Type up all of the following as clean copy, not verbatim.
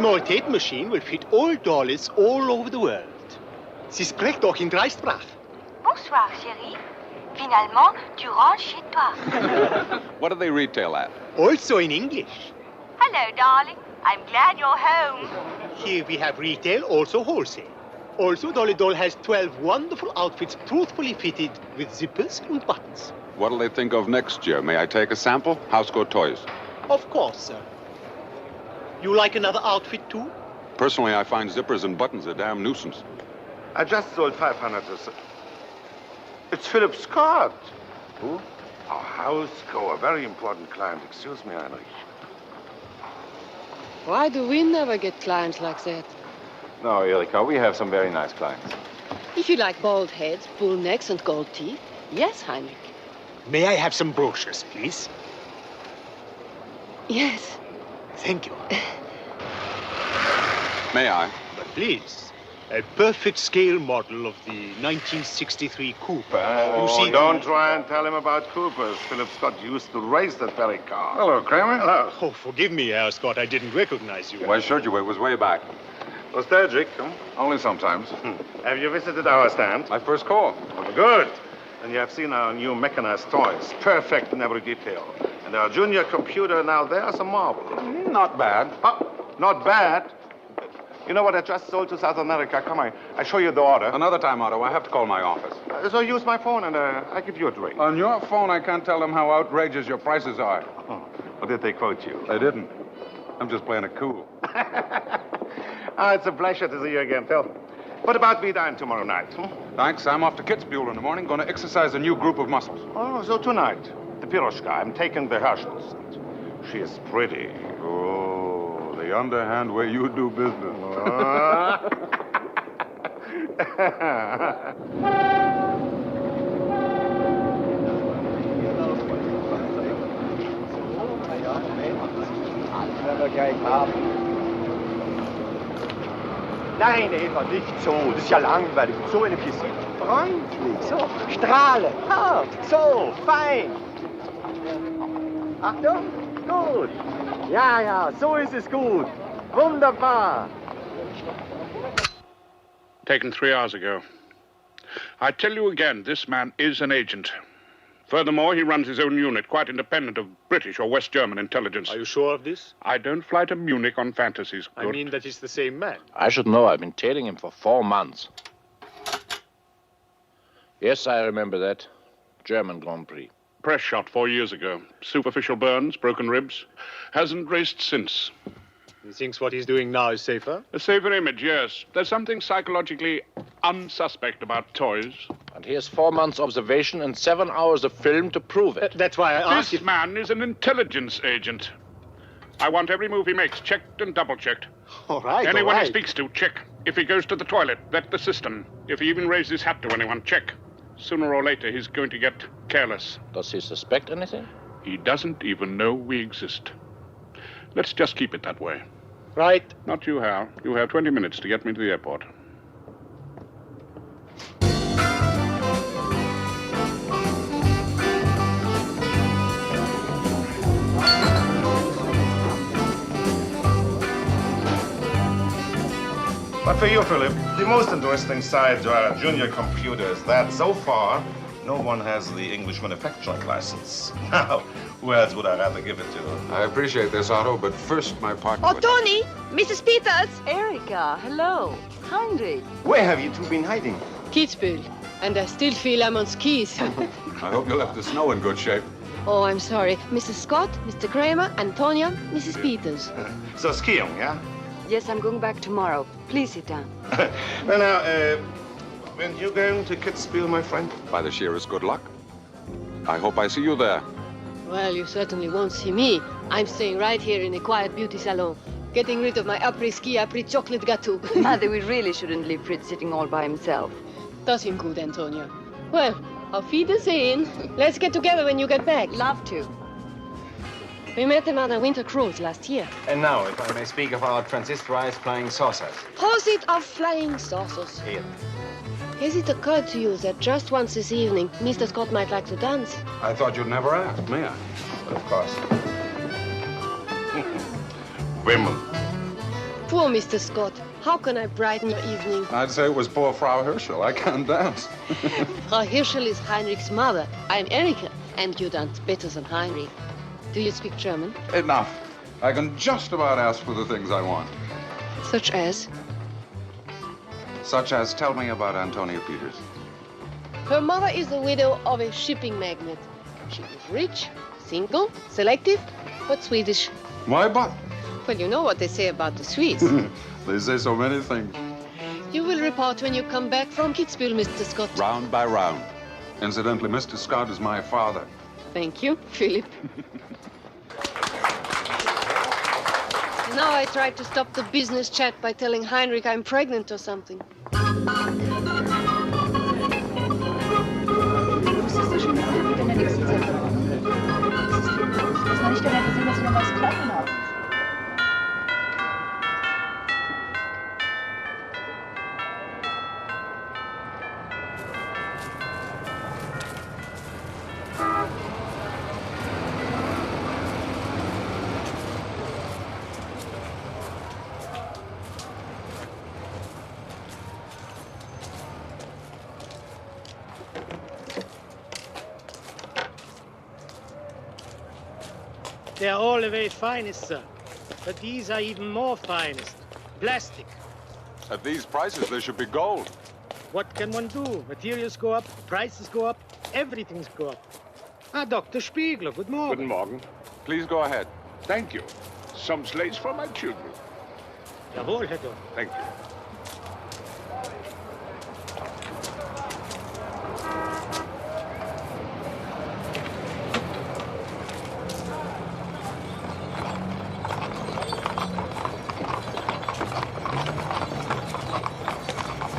small tape machine will fit all dollars all over the world. Sie spricht auch in 3 Sprachen. Bonsoir, chérie. Finalement, tu rentres chez toi. What do they retail at? Also in English. Hello, darling. I'm glad you're home. Here we have retail, also wholesale. Also, Dolly Doll has 12 wonderful outfits truthfully fitted with zippers and buttons. What'll they think of next year? May I take a sample? House Go Toys. Of course, sir. You like another outfit, too? Personally, I find zippers and buttons a damn nuisance. I just sold 500. It's Philip Scott. Who? Our house go, a very important client. Excuse me, Heinrich. Why do we never get clients like that? No, Erika, we have some very nice clients. If you like bald heads, bull necks, and gold teeth, yes, Heinrich. May I have some brochures, please? Yes. Thank you. May I? But please, a perfect scale model of the 1963 Cooper. Oh, you see, don't try and tell him about Coopers. Philip Scott used to race that very car. Hello, Kramer. Hello. Oh, forgive me, Herr Scott. I didn't recognize you. Why should you? It was way back. Nostalgic, huh? Only sometimes. Have you visited our stand? My first call. Oh, good. And you have seen our new mechanized toys. Perfect in every detail. And our junior computer, now there's a marvel. Not bad. Oh, not bad. You know what I just sold to South America? Come on, I show you the order. Another time, Otto. I have to call my office. So use my phone and I give you a drink. On your phone, I can't tell them how outrageous your prices are. Oh, or did they quote you? They didn't. I'm just playing it cool. It's a pleasure to see you again, Phil. What about we dine tomorrow night? Thanks. I'm off to Kitzbühel in the morning. Going to exercise a new group of muscles. Oh, so tonight, the Piroshka. I'm taking the Herschels. She is pretty. Oh, the underhand way you do business. Nein, Eva, nicht so. Das ist ja langweilig. So eine Physik. Freundlich, so. Strahle. Hart. So, fein. Achtung. Gut. Ja, ja, so ist es gut. Wunderbar. Taken 3 hours ago. I tell you again, this man is an agent. Furthermore, he runs his own unit, quite independent of British or West German intelligence. Are you sure of this? I don't fly to Munich on fantasies. I mean that it's the same man. I should know. I've been tailing him for 4 months. Yes, I remember that. German Grand Prix. Press shot 4 years ago. Superficial burns, broken ribs. Hasn't raced since. He thinks what he's doing now is safer? A safer image, yes. There's something psychologically unsuspect about toys. And here's 4 months observation and 7 hours of film to prove it. That's why I asked This man is an intelligence agent. I want every move he makes checked and double-checked. All right, Anyone all he right. speaks to, check. If he goes to the toilet, vet the system. If he even raises his hat to anyone, check. Sooner or later, he's going to get careless. Does he suspect anything? He doesn't even know we exist. Let's just keep it that way. Right. Not you, Hal. You have 20 minutes to get me to the airport. But for you, Philip, the most interesting side to our junior computer is that so far, no one has the English manufacturing license. Now, who else would I rather give it to? I appreciate this, Otto, but first my partner... Oh, Tony! Mrs. Peters! Erika, hello. Heinrich. Where have you two been hiding? Kitzbühel. And I still feel I'm on skis. I hope you left the snow in good shape. Oh, I'm sorry. Mrs. Scott, Mr. Kramer, Antonia, Mrs. Peters. So skiing, yeah? Yes, I'm going back tomorrow. Please sit down. Well, now, when you going to Kitzbühel, my friend? By the sheerest good luck. I hope I see you there. Well, you certainly won't see me. I'm staying right here in a quiet beauty salon, getting rid of my après-ski, après-chocolate gâteau. Mother, we really shouldn't leave Fritz sitting all by himself. Does him good, Antonia. Well, auf Wiedersehen. Let's get together when you get back. Love to. We met him on a winter cruise last year. And now, if I may speak of our transistorized flying saucers. Prosit of flying saucers. Here. Has it occurred to you that just once this evening, Mr. Scott might like to dance? I thought you'd never ask, may I? But of course. Women. Poor Mr. Scott. How can I brighten your evening? I'd say it was poor Frau Herschel. I can't dance. Frau Hirschel is Heinrich's mother. I'm Erika, and you dance better than Heinrich. Do you speak German? Enough. I can just about ask for the things I want. Such as? Such as, tell me about Antonia Peters. Her mother is the widow of a shipping magnate. She is rich, single, selective, but Swedish. Why but? Well, you know what they say about the Swedes. They say so many things. You will report when you come back from Kitzbühel, Mr. Scott. Round by round. Incidentally, Mr. Scott is my father. Thank you, Philip. Now I try to stop the business chat by telling Heinrich I'm pregnant or something. They're all the very finest, sir. But these are even more finest. Plastic. At these prices, they should be gold. What can one do? Materials go up, prices go up, everything's go up. Ah, Dr. Spiegler, good morning. Guten Morgen. Please go ahead. Thank you. Some slates for my children. Jawohl, Herr Doktor. Thank you.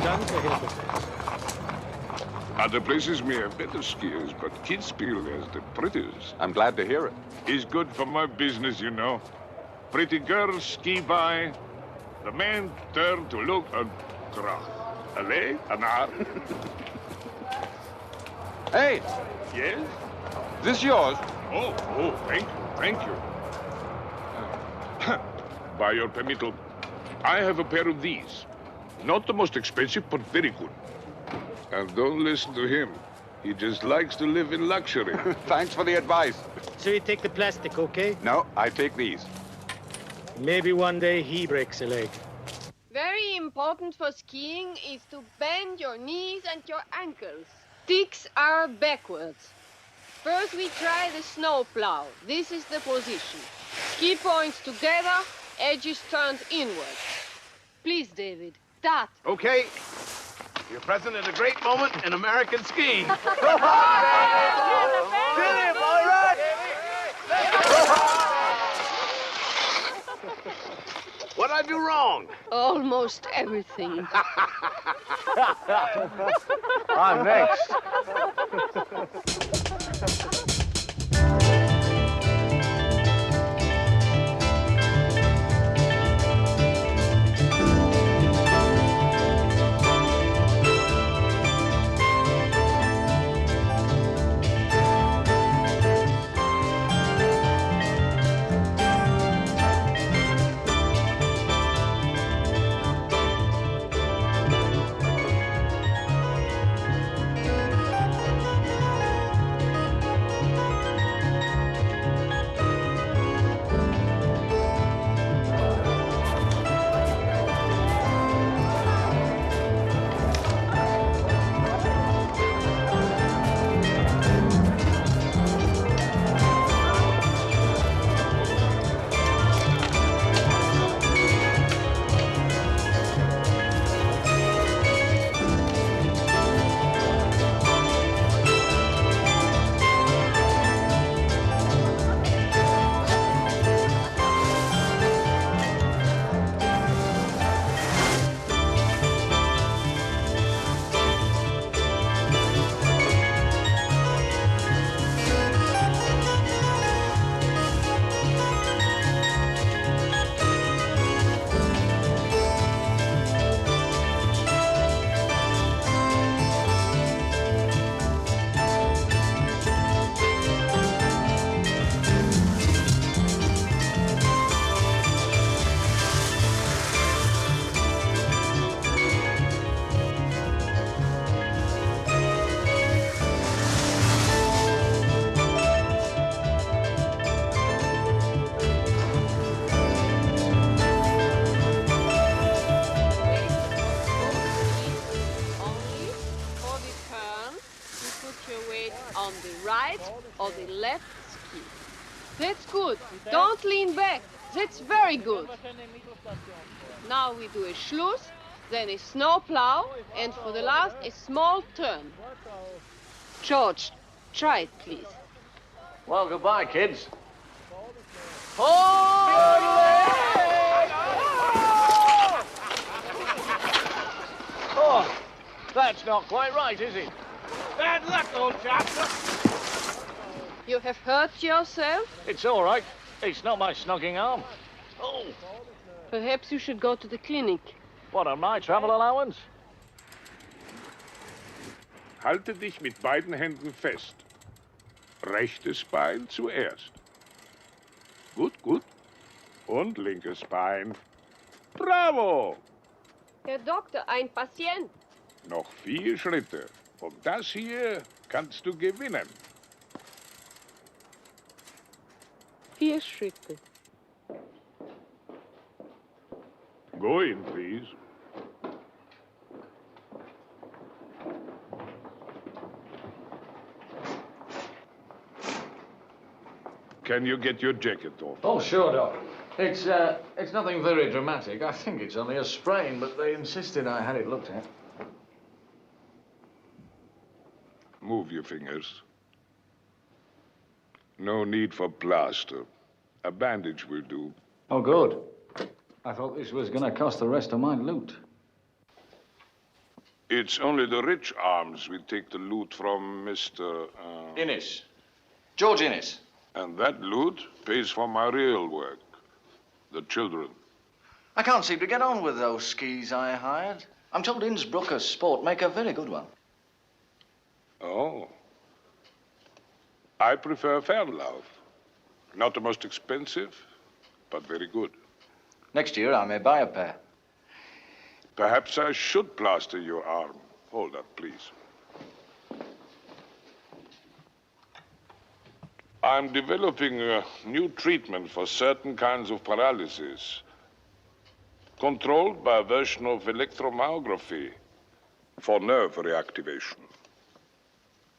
Danke, Herr Doktor. Other places may have better skiers, but Kitzbühel has the prettiest. I'm glad to hear it. Is good for my business, you know. Pretty girls ski by. The men turn to look and krach. Allez, anar. Hey, Yes? this yours? Oh, thank you, thank you. By your permittal, I have a pair of these. Not the most expensive, but very good. And don't listen to him. He just likes to live in luxury. Thanks for the advice. So you take the plastic, okay? No, I take these. Maybe one day he breaks a leg. Very important for skiing is to bend your knees and your ankles. Sticks are backwards. First we try the snow plow. This is the position. Ski points together, edges turned inward. Please, David, start. Okay. You're present at a great moment in American skiing. Philip, all right. What'd I do wrong? Almost everything. I'm next. right or the left ski. That's good. Don't lean back. That's very good. Now we do a Schluss, then a snowplow, and for the last, a small turn. George, try it, please. Well, goodbye, kids. Oh, that's not quite right, is it? Bad luck, old chap. You have hurt yourself? It's all right. It's not my snogging arm. Oh, Perhaps you should go to the clinic. what on my travel allowance? Halte dich mit beiden Händen fest. Rechtes Bein zuerst. Gut, gut. Und linkes Bein. Bravo! Herr Doktor, ein Patient. Noch 4 Schritte. Und das hier kannst du gewinnen. 4 Schritte. Go in, please. Can you get your jacket off? Oh, sure, Doc. It's nothing very dramatic. I think it's only a sprain, but they insisted I had it looked at. Move your fingers. No need for plaster. A bandage will do. Oh, good. I thought this was going to cost the rest of my loot. It's only the rich arms we take the loot from, Mr. Innes. George Innes. And that loot pays for my real work. The children. I can't seem to get on with those skis I hired. I'm told Innsbrucker Sport make a very good one. Oh. I prefer Fernlauf. Not the most expensive, but very good. Next year I may buy a pair. Perhaps I should plaster your arm. Hold up, please. I'm developing a new treatment for certain kinds of paralysis, controlled by a version of electromyography for nerve reactivation.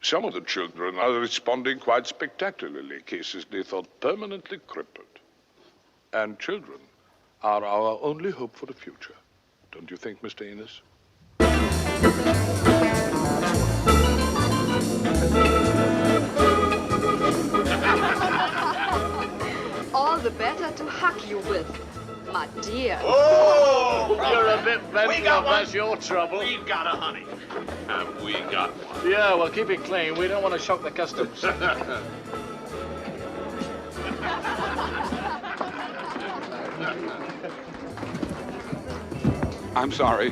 Some of the children are responding quite spectacularly, cases they thought permanently crippled. And children are our only hope for the future. Don't you think, Mr. Innes? All the better to hug you with, my dear. Oh! You're a bit bent up, that's your trouble. We got a honey. And we got one. Yeah, well, keep it clean. We don't want to shock the customs. I'm sorry.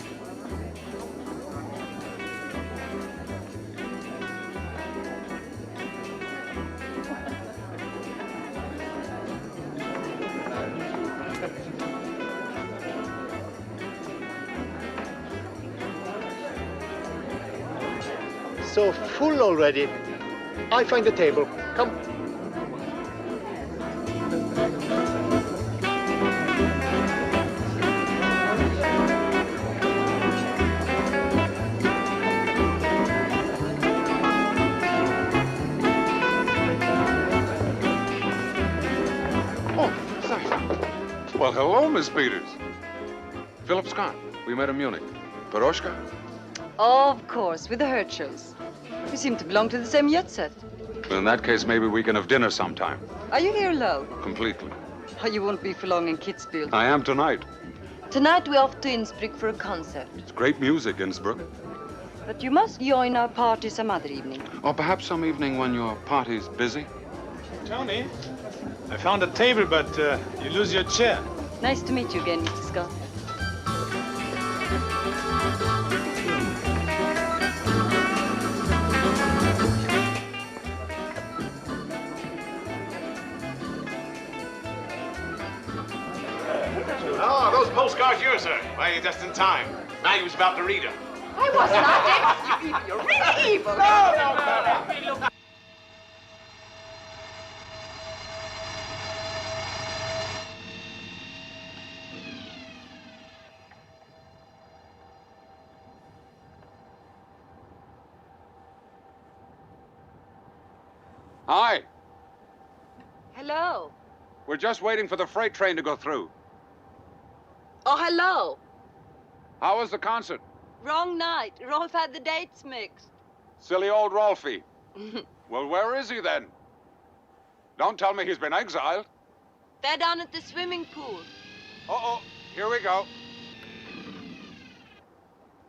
So full already. I find the table. Come. Well, hello, Miss Peters. Philip Scott. We met in Munich. Peroshka? Of course, with the Herschels. You seem to belong to the same jet set. In that case, maybe we can have dinner sometime. Are you here alone? Completely. Oh, you won't be for long in Kitzbühel. I am tonight. Tonight we're off to Innsbruck for a concert. It's great music, Innsbruck. But you must join our party some other evening. Or perhaps some evening when your party's busy. Tony, I found a table, but you lose your chair. Nice to meet you again, Mr. Scott. Oh, those postcards yours, sir. Well, you're just in time. Now you was about to read them. I was not evil. You're really evil. No. Hi. Hello. We're just waiting for the freight train to go through. Oh, hello. How was the concert? Wrong night. Rolf had the dates mixed. Silly old Rolfie. Well, where is he then? Don't tell me he's been exiled. They're down at the swimming pool. Uh-oh, here we go.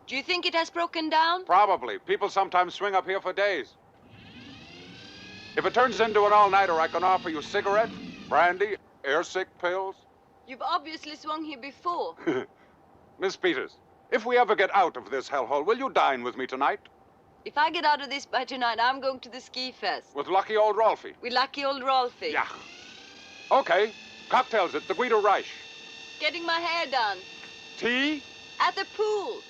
Do you think it has broken down? Probably. People sometimes swing up here for days. If it turns into an all-nighter, I can offer you cigarettes, brandy, air-sick pills. You've obviously swung here before. Miss Peters, if we ever get out of this hellhole, will you dine with me tonight? If I get out of this by tonight, I'm going to the ski fest. With lucky old Rolfie? With lucky old Rolfie. Yeah. Okay. Cocktails at the Guido Reich. Getting my hair done. Tea? At the pool.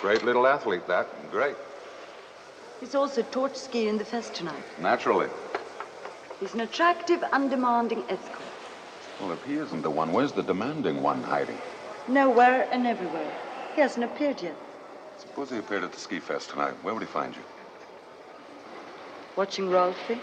Great little athlete, that. Great. He's also torch skier in the fest tonight. Naturally. He's an attractive, undemanding escort. Well, if he isn't the one, where's the demanding one hiding? Nowhere and everywhere. He hasn't appeared yet. Suppose he appeared at the ski fest tonight. Where would he find you? Watching Rolfie.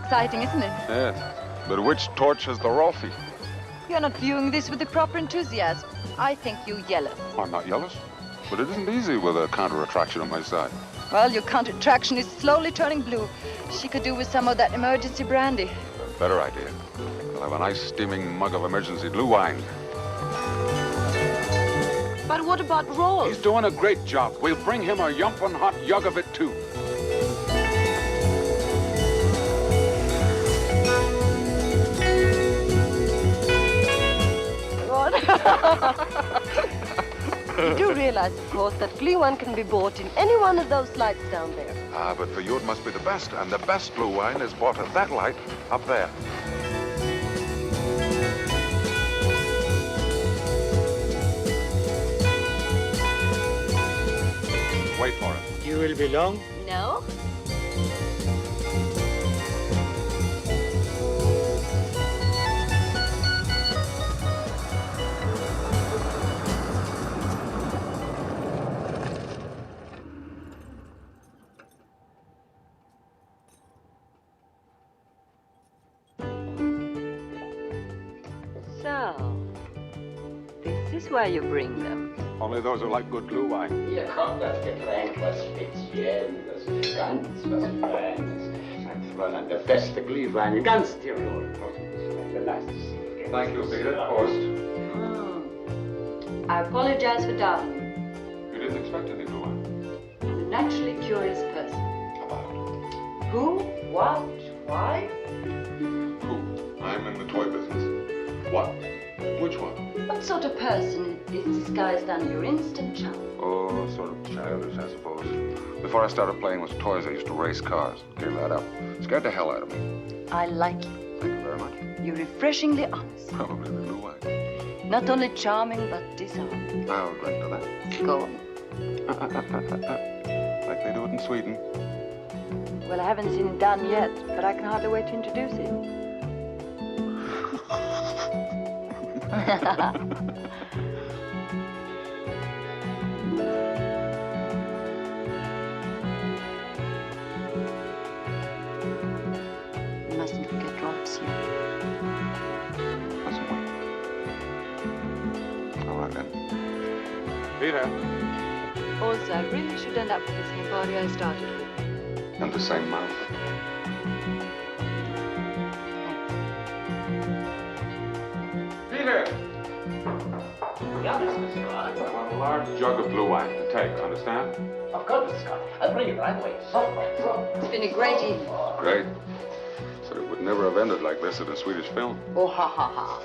Exciting, isn't it? Yes. But which torch is the Rolfie? You're not viewing this with the proper enthusiasm. I think you jealous. I'm not jealous. But it isn't easy with a counter-attraction at my side. Well, your counter-attraction is slowly turning blue. She could do with some of that emergency brandy. Better idea. We'll have a nice steaming mug of emergency blue wine. But what about Rolf? He's doing a great job. We'll bring him a yumpin' hot jug of it, too. You do realize, of course, that blue wine can be bought in any one of those lights down there. Ah, but for you it must be the best. And the best blue wine is bought at that light up there. Wait for it. You will be long? No? So, this is where you bring them. Only those who like good blue wine. Hier kommt das Getränk, was Spezielles, ganz was Feines. Mein Fräulein, der beste Glühwein in ganz Tirol. Thank you, Peter. Post. I apologize for doubting you. You didn't expect any blue wine. I'm a naturally curious person. Who? What? Why? Who? I'm in the toy business. What? Which one? What sort of person is disguised under your instant charm? Oh, sort of childish, I suppose. Before I started playing with toys, I used to race cars. Gave that up. Scared the hell out of me. I like you. Thank you very much. You're refreshingly honest. Probably the blue wine. Not only charming, but disarming. I'll drink to that. Go on. Like they do it in Sweden. Well, I haven't seen it done yet, but I can hardly wait to introduce it. We mustn't forget Rolf's here. Mustn't we? All right, then. Peter. Also, I really should end up with the same party I started with. And the same mouth. Peter! Yeah, Mr. Scott. I want a large jug of blue wine to take, understand? Of course, Mr. Scott. I'll bring it right away. So. It's been a great evening. Great. that it would never have ended like this in a Swedish film. Oh, ha, ha, ha.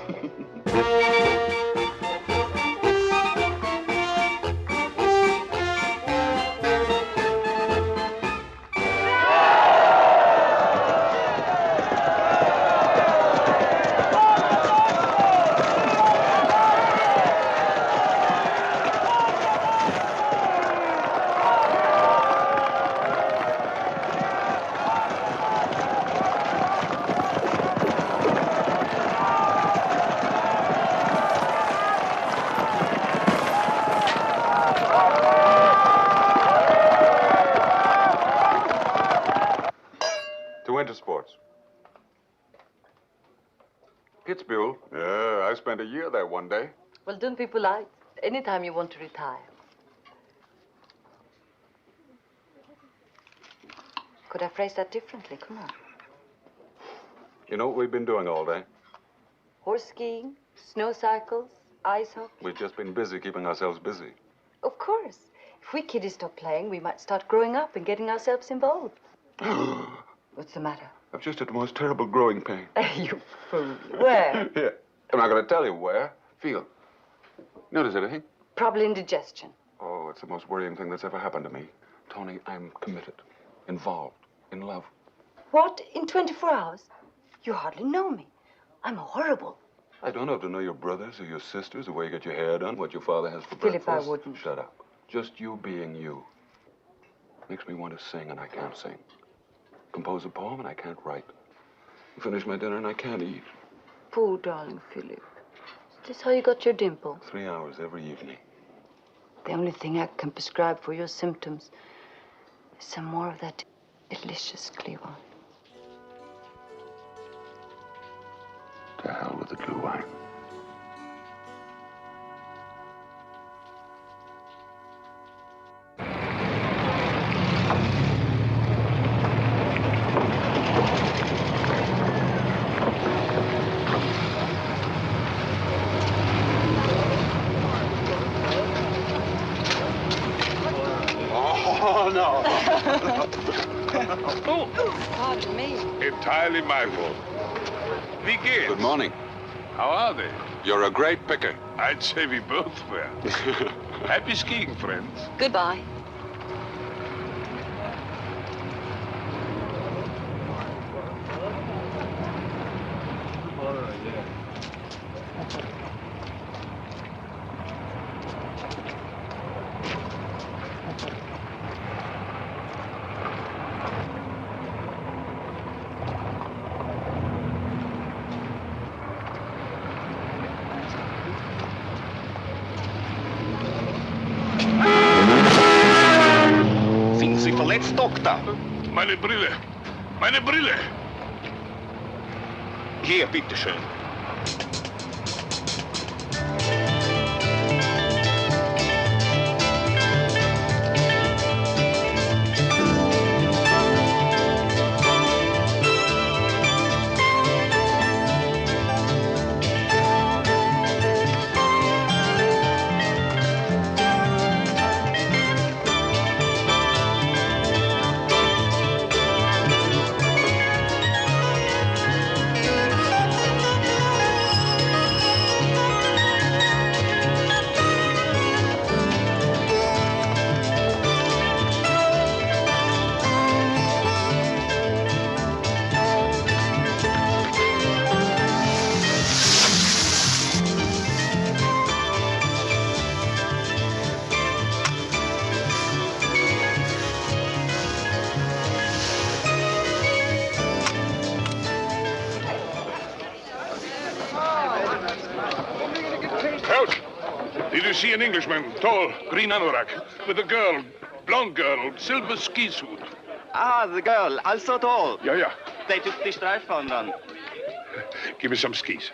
To winter sports. Kitzbühel. Yeah, I spent a year there one day. Well, don't be polite. Anytime you want to retire. Could I phrase that differently? Come on. You know what we've been doing all day? Horse skiing, snow cycles, ice hockey. We've just been busy keeping ourselves busy. Of course. If we kiddies stop playing, we might start growing up and getting ourselves involved. What's the matter? I've just had the most terrible growing pain. You fool. Where? Here. I'm not going to tell you where. Feel. Notice anything? Probably indigestion. Oh, it's the most worrying thing that's ever happened to me. Tony, I'm committed, involved, in love. What? In 24 hours? You hardly know me. I'm horrible. I don't have to know your brothers or your sisters, the way you get your hair done, what your father has for Philip, breakfast. I wouldn't. Shut up. Just you being you. Makes me want to sing, and I can't sing. Compose a poem, and I can't write. Finish my dinner, and I can't eat. Poor darling Philip. Is this how you got your dimple? 3 hours every evening. The only thing I can prescribe for your symptoms is some more of that delicious Cleveland. To hell with the blue wine. Oh, no. Pardon me. Entirely my fault. Wie geht's? Good morning. How are they? You're a great picker. I'd say we both were. Happy skiing, friends. Goodbye. Sind Sie verletzt, Doktor? Meine Brille. Meine Brille. Hier, bitteschön. Coach, did you see an Englishman, tall, green anorak, with a girl, blonde girl, silver ski suit? Ah, the girl, also tall. Yeah. They took the Streifwandern. Give me some skis.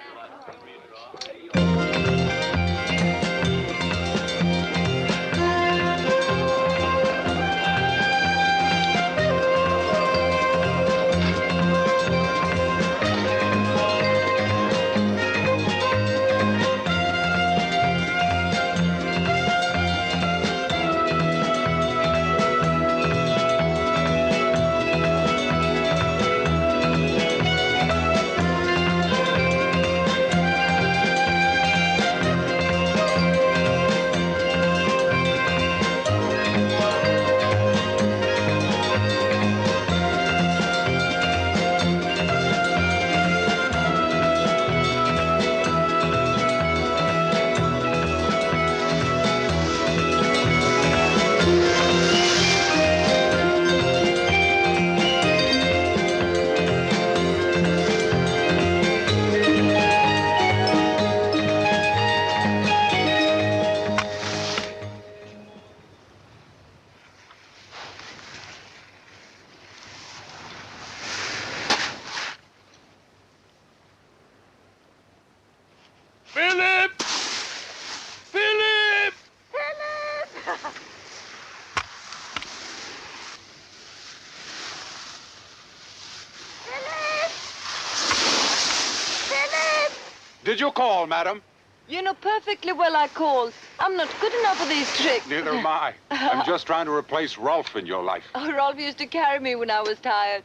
Did you call, madam? You know perfectly well I called. I'm not good enough for these tricks. Neither am I. I'm just trying to replace Rolf in your life. Oh, Rolf used to carry me when I was tired.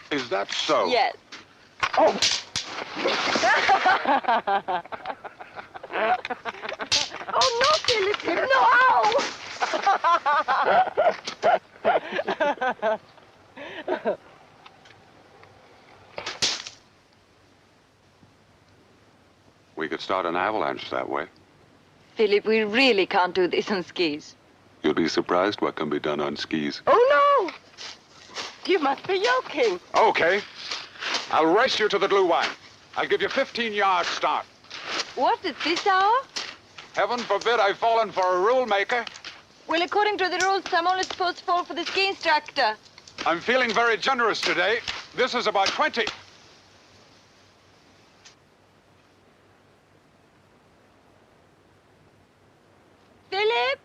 Is that so? Yes. Oh! Oh, no, Philip! No, ow! We could start an avalanche that way. Philip, we really can't do this on skis. You'll be surprised what can be done on skis. Oh, no! You must be joking. Okay. I'll race you to the glue line. I'll give you 15 yards start. What, at this hour? Heaven forbid I've fallen for a rule maker. Well, according to the rules, I'm only supposed to fall for the ski instructor. I'm feeling very generous today. This is about 20. Philip?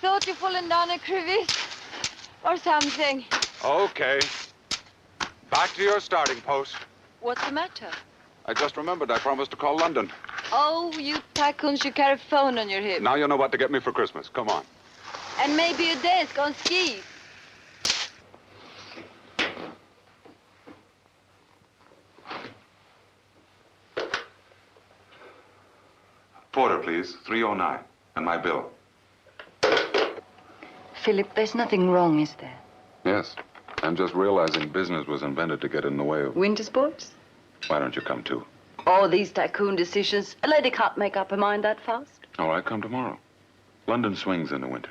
Thought you'd fallen down a crevice or something. Okay. Back to your starting post. What's the matter? I just remembered I promised to call London. Oh, you tycoons, you carry a phone on your hip. Now you know what to get me for Christmas. Come on. And maybe a desk on skis. Porter, please. 309. And my bill. Philip, there's nothing wrong, is there? Yes. I'm just realizing business was invented to get in the way of... Winter sports? Why don't you come too? Oh, these tycoon decisions. A lady can't make up her mind that fast. All right, come tomorrow. London swings in the winter.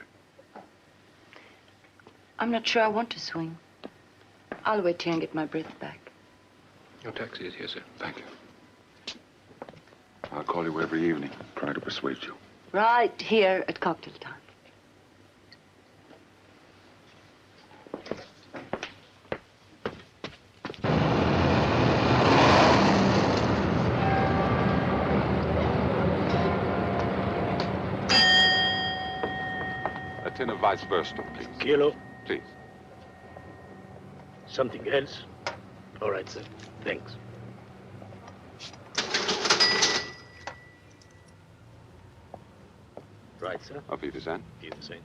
I'm not sure I want to swing. I'll wait here and get my breath back. Your taxi is here, sir. Thank you. I'll call you every evening, trying to persuade you. Right here at cocktail time. A tin of vice versa, please. Kilo. Please. Something else? All right, sir. Thanks. Right, sir. Auf Wiedersehen. Wiedersehen.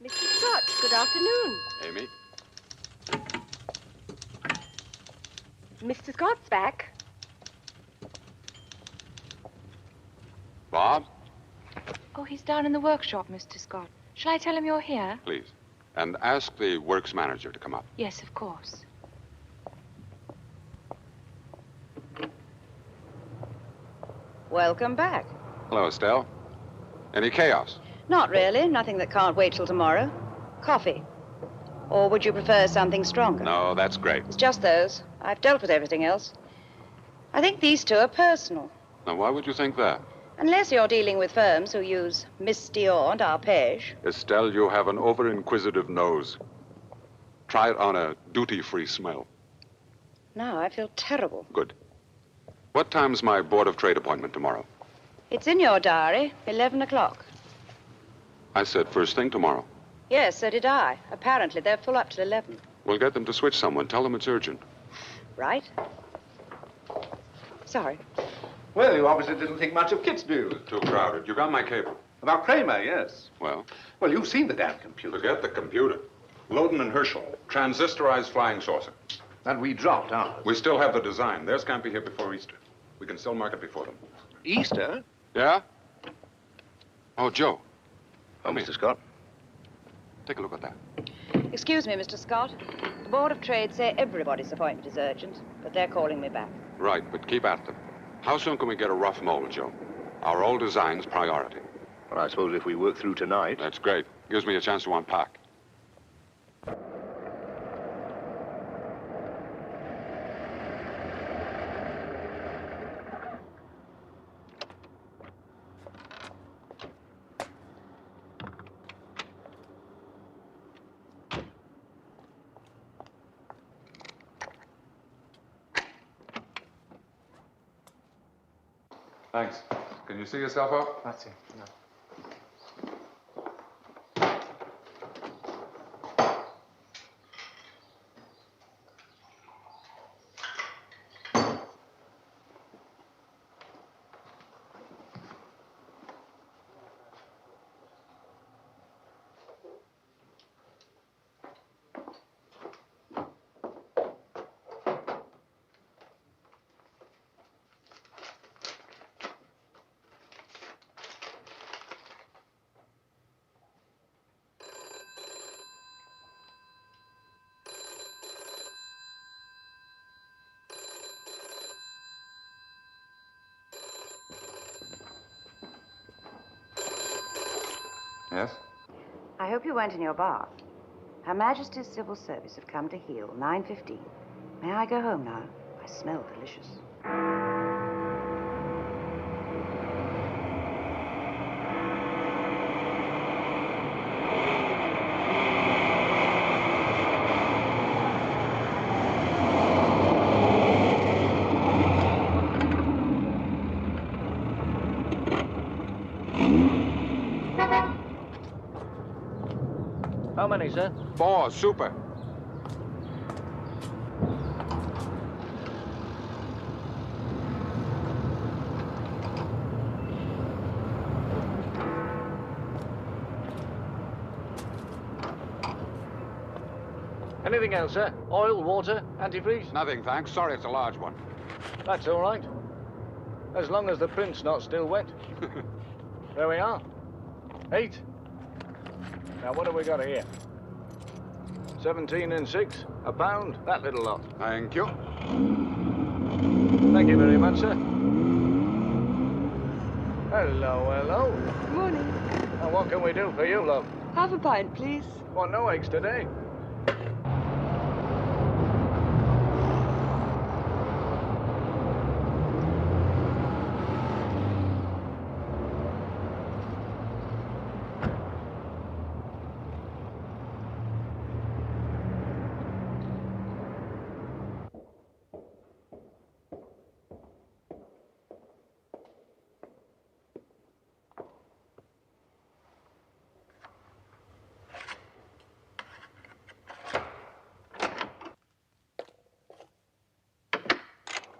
Mr. Scott, good afternoon. Amy? Mr. Scott's back. Bob, Oh, he's down in the workshop, Mr. Scott. Shall I tell him you're here? please. And ask the works manager to come up. Yes, of course. Welcome back. Hello, Estelle. Any chaos? Not really. Nothing that can't wait till tomorrow. Coffee. Or would you prefer something stronger? No, that's great. It's just those. I've dealt with everything else. I think these two are personal. Now, why would you think that? Unless you're dealing with firms who use Miss Dior and Arpege. Estelle, you have an over-inquisitive nose. Try it on a duty-free smell. Now I feel terrible. Good. What time's my Board of Trade appointment tomorrow? It's in your diary, 11 o'clock. I said first thing tomorrow. Yes, so did I. Apparently they're full up till 11. We'll get them to switch someone. Tell them it's urgent. Right? Sorry. Well, you obviously didn't think much of Kitzbühel. Too crowded. You got my cable. About Kramer, yes. Well? Well, you've seen the damn computer. Forget the computer. Loden and Herschel. Transistorized flying saucer. And we dropped ours. We still have the design. Theirs can't be here before Easter. We can still mark it before them. Easter? Yeah? Oh, Joe. Oh, Mr. Scott. Take a look at that. Excuse me, Mr. Scott. The Board of Trade say everybody's appointment is urgent, but they're calling me back. Right, but keep at them. How soon can we get a rough mold, Joe? Our old design's priority. Well, I suppose if we work through tonight. That's great. Gives me a chance to unpack. Thanks. Can you see yourself up? That's it. No. Yes? I hope you weren't in your bath. Her Majesty's Civil Service have come to heel, 9:15. May I go home now? I smell delicious. How many, sir? 4, super. Anything else, sir? Oil, water, antifreeze? Nothing, thanks. Sorry, it's a large one. That's all right. As long as the print's not still wet. There we are. 8. Now, what have we got here? 17 and 6, a pound, that little lot. Thank you. Thank you very much, sir. Hello, hello. Morning. Now, what can we do for you, love? Half a pint, please. Well, no eggs today.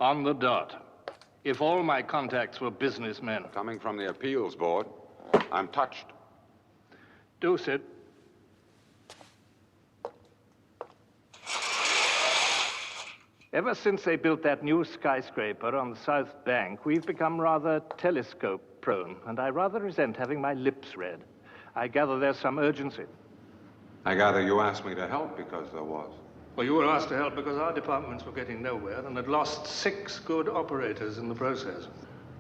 On the dot. If all my contacts were businessmen. Coming from the appeals board, I'm touched. Do sit. Ever since they built that new skyscraper on the South Bank, we've become rather telescope-prone, and I rather resent having my lips read. I gather there's some urgency. I gather you asked me to help because there was. Well, you were asked to help because our departments were getting nowhere and had lost 6 good operators in the process.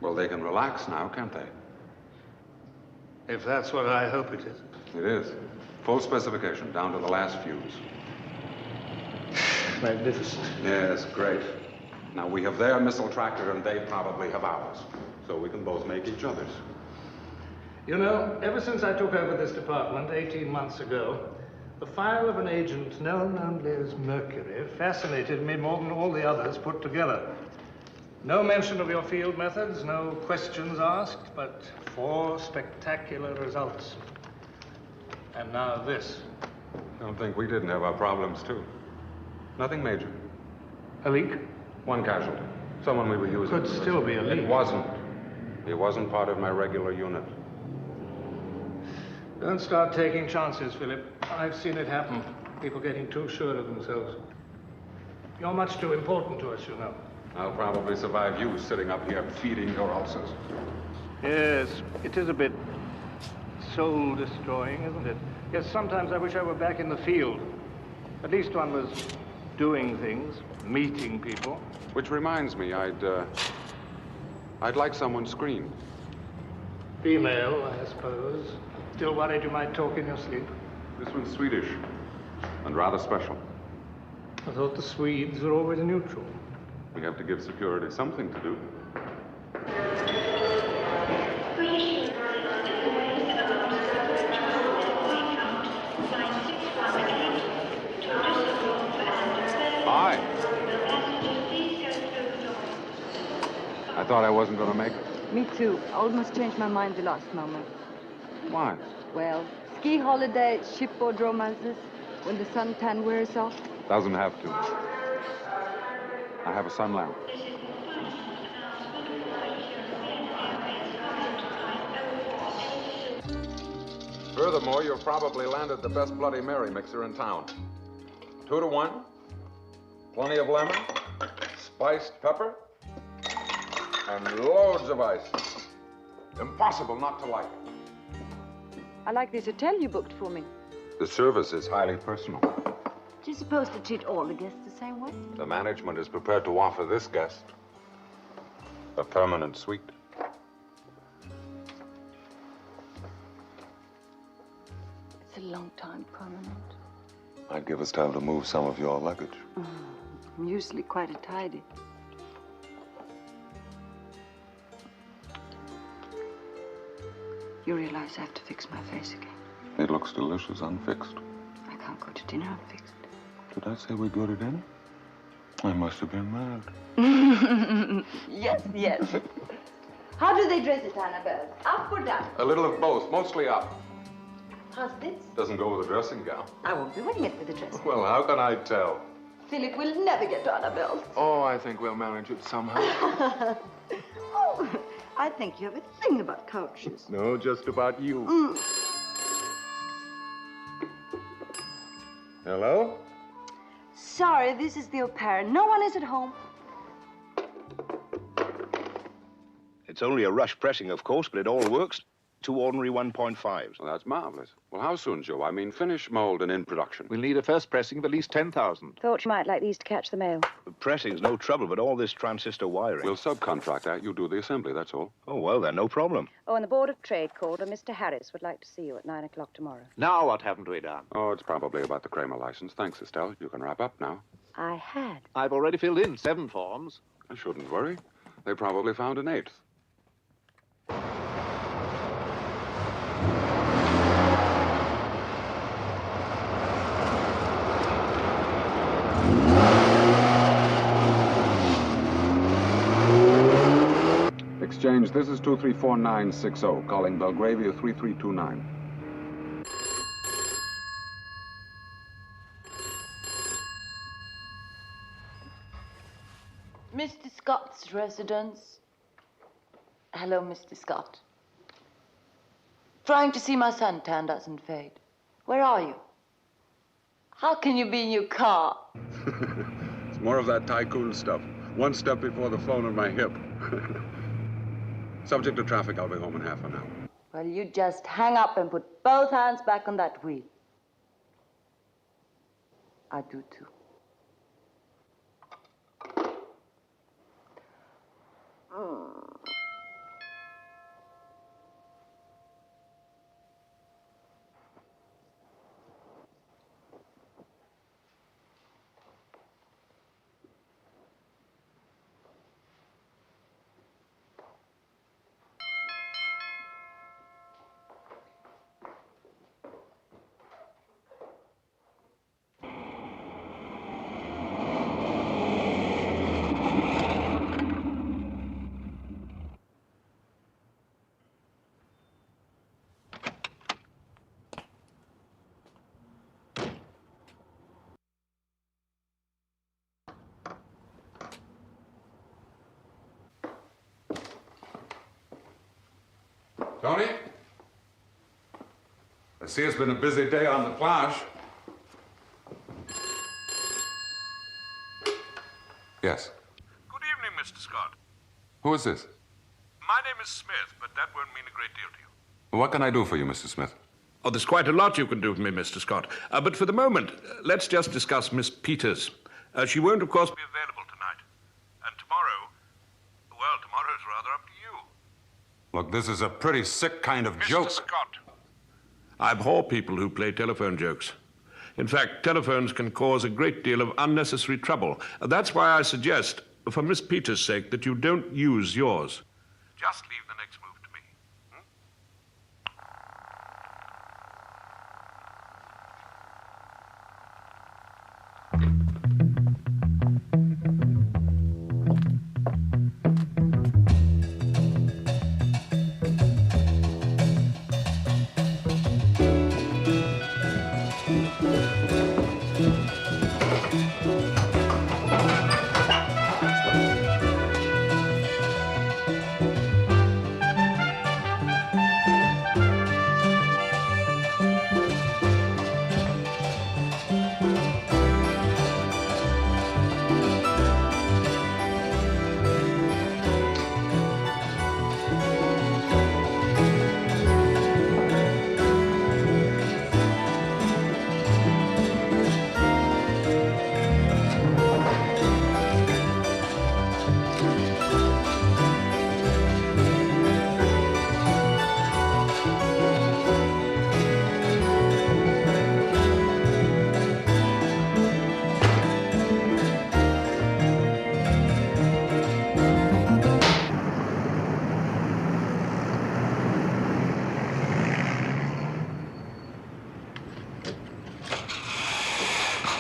Well, they can relax now, can't they? If that's what I hope it is. It is. Full specification, down to the last fuse. Magnificent. Yes, great. Now, we have their missile tractor, and they probably have ours. So we can both make each other's. You know, ever since I took over this department 18 months ago, the file of an agent known only as Mercury fascinated me more than all the others put together. No mention of your field methods, no questions asked, but 4 spectacular results. And now this. Don't think we didn't have our problems, too. Nothing major. A leak? 1 casualty. Someone we were using. Could still be a leak. It wasn't. He wasn't part of my regular unit. Don't start taking chances, Philip. I've seen it happen. People getting too sure of themselves. You're much too important to us, you know. I'll probably survive you sitting up here feeding your ulcers. Yes, it is a bit soul-destroying, isn't it? Yes, sometimes I wish I were back in the field. At least one was doing things, meeting people. Which reminds me, I'd like someone screened. Female, I suppose. Still worried you might talk in your sleep? This one's Swedish, and rather special. I thought the Swedes were always neutral. We have to give security something to do. Hi. I thought I wasn't going to make it. Me too. I almost changed my mind the last moment. Why? Well, ski holiday, shipboard romances, when the suntan wears off. Doesn't have to. I have a sun lamp. Furthermore, you've probably landed the best Bloody Mary mixer in town. 2 to 1, plenty of lemon, spiced pepper, and loads of ice. Impossible not to like. I like this hotel you booked for me. The service is highly personal. Do you suppose to treat all the guests the same way? The management is prepared to offer this guest a permanent suite. It's a long time permanent. Might give us time to move some of your luggage. I'm usually quite a tidy. You realize I have to fix my face again. It looks delicious unfixed. I can't go to dinner unfixed. Did I say we go to dinner? I must have been mad. Yes, yes. How do they dress it, Annabelle? Up or down? A little of both, mostly up. How's this? Doesn't go with a dressing gown. I won't be wearing it with a dress. Well, how can I tell? Philip will never get to Annabelle's. Oh, I think we'll manage it somehow. Oh, I think you have a thing about couches. No, just about you. Hello? Sorry, this is the au pair. No one is at home. It's only a rush pressing, of course, but it all works. 2 ordinary 1.5s. Well, that's marvelous. Well, how soon, Joe? I mean, finish, mold, and in production. We'll need a first pressing of at least 10,000. Thought you might like these to catch the mail. The pressing's no trouble, but all this transistor wiring. We'll subcontract that. You do the assembly, that's all. Oh, well, then, no problem. Oh, and the Board of Trade called, and Mr. Harris would like to see you at 9 o'clock tomorrow. Now what haven't we done? Oh, it's probably about the Kramer license. Thanks, Estelle. You can wrap up now. I had. I've already filled in 7 forms. I shouldn't worry. They probably found an 8th. Exchange, this is 234960, calling Belgravia 3329. Mr. Scott's residence. Hello, Mr. Scott. Trying to see my suntan doesn't fade. Where are you? How can you be in your car? It's More of that tycoon stuff. One step before the phone on my hip. Subject to traffic, I'll be home in half an hour. Well, you just hang up and put both hands back on that wheel. I do too. Tony? I see it's been a busy day on the plage. Yes. Good evening, Mr. Scott. Who is this? My name is Smith, but that won't mean a great deal to you. What can I do for you, Mr. Smith? Oh, there's quite a lot you can do for me, Mr. Scott. But for the moment, let's just discuss Miss Peters. She won't, of course, be available tonight. And tomorrow, well, tomorrow's rather up to you. Look, this is a pretty sick kind of joke. Mr. Scott. I abhor people who play telephone jokes. In fact, telephones can cause a great deal of unnecessary trouble. That's why I suggest, for Miss Peters' sake, that you don't use yours. Just leave the next move to me.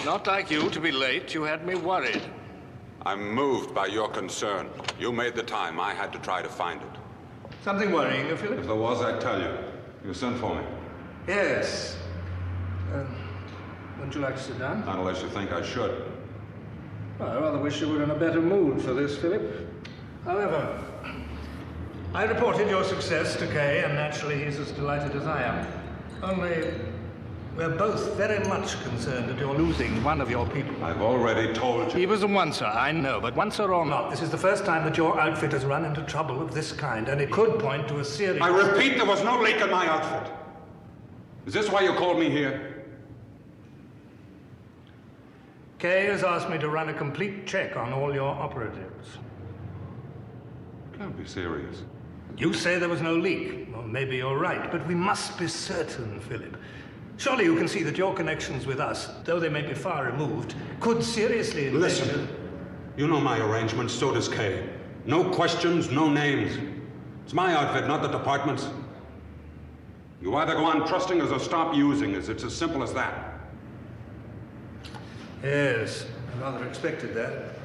Not like you to be late. You had me worried. I'm moved by your concern. You made the time. I had to try to find it. Something worrying you, Philip? If there was, I'd tell you. You sent for me. Yes. Wouldn't you like to sit down? Not unless you think I should. Well, I rather wish you were in a better mood for this, Philip. However, I reported your success to Kay, and naturally he's as delighted as I am. Only, we're both very much concerned that you're losing one of your people. I've already told you. He was a oncer, I know, but oncer or not, this is the first time that your outfit has run into trouble of this kind, and it could point to a serious... I repeat, there was no leak in my outfit. Is this why you called me here? Kay has asked me to run a complete check on all your operatives. Can't be serious. You say there was no leak. Well, maybe you're right, but we must be certain, Philip. Surely you can see that your connections with us, though they may be far removed, could seriously endanger... Listen, you know my arrangements, so does Kay. No questions, no names. It's my outfit, not the department's. You either go on trusting us or stop using us. It's as simple as that. Yes, I rather expected that.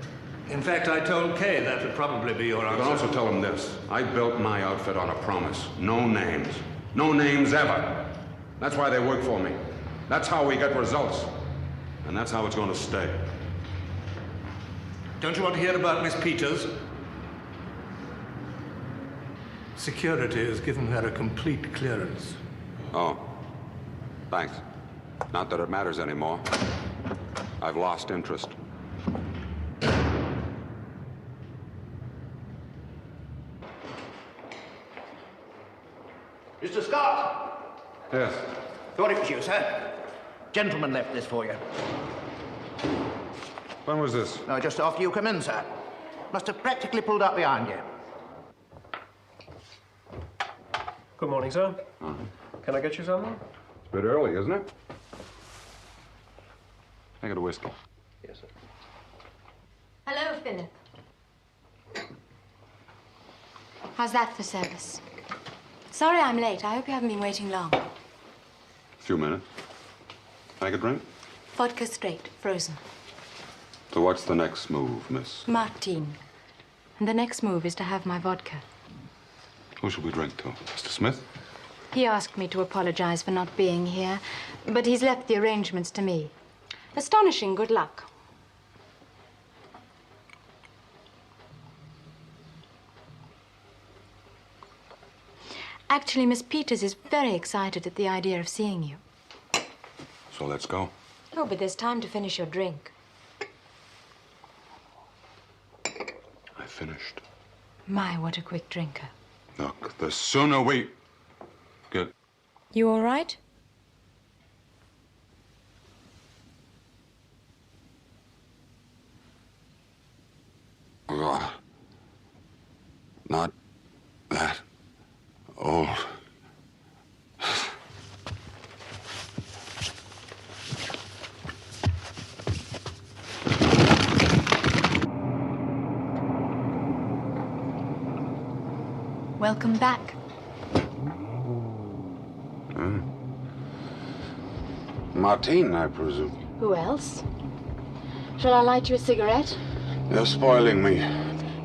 In fact, I told Kay that would probably be your answer. You can also tell him this. I built my outfit on a promise. No names. No names ever. That's why they work for me. That's how we get results. And that's how it's going to stay. Don't you want to hear about Miss Peters? Security has given her a complete clearance. Oh, thanks. Not that it matters anymore. I've lost interest. Mr. Scott! Yes. Thought it was you, sir. Gentleman left this for you. When was this? No, just after you come in, sir. Must have practically pulled up behind you. Good morning, sir. Can I get you something? It's a bit early, isn't it? I got a whiskey. Yes, sir. Hello, Philip. How's that for service? Sorry I'm late. I hope you haven't been waiting long. A few minutes. Make a drink? Vodka straight, frozen. So what's the next move, Miss? Martine. And the next move is to have my vodka. Who should we drink to? Mr. Smith? He asked me to apologize for not being here, but he's left the arrangements to me. Astonishing good luck. Actually, Miss Peters is very excited at the idea of seeing you. So let's go. Oh, but there's time to finish your drink. I finished. My, what a quick drinker. Look, the sooner we get... You all right? Not that old. Welcome back. Martine, I presume. Who else? Shall I light you a cigarette? You're spoiling me.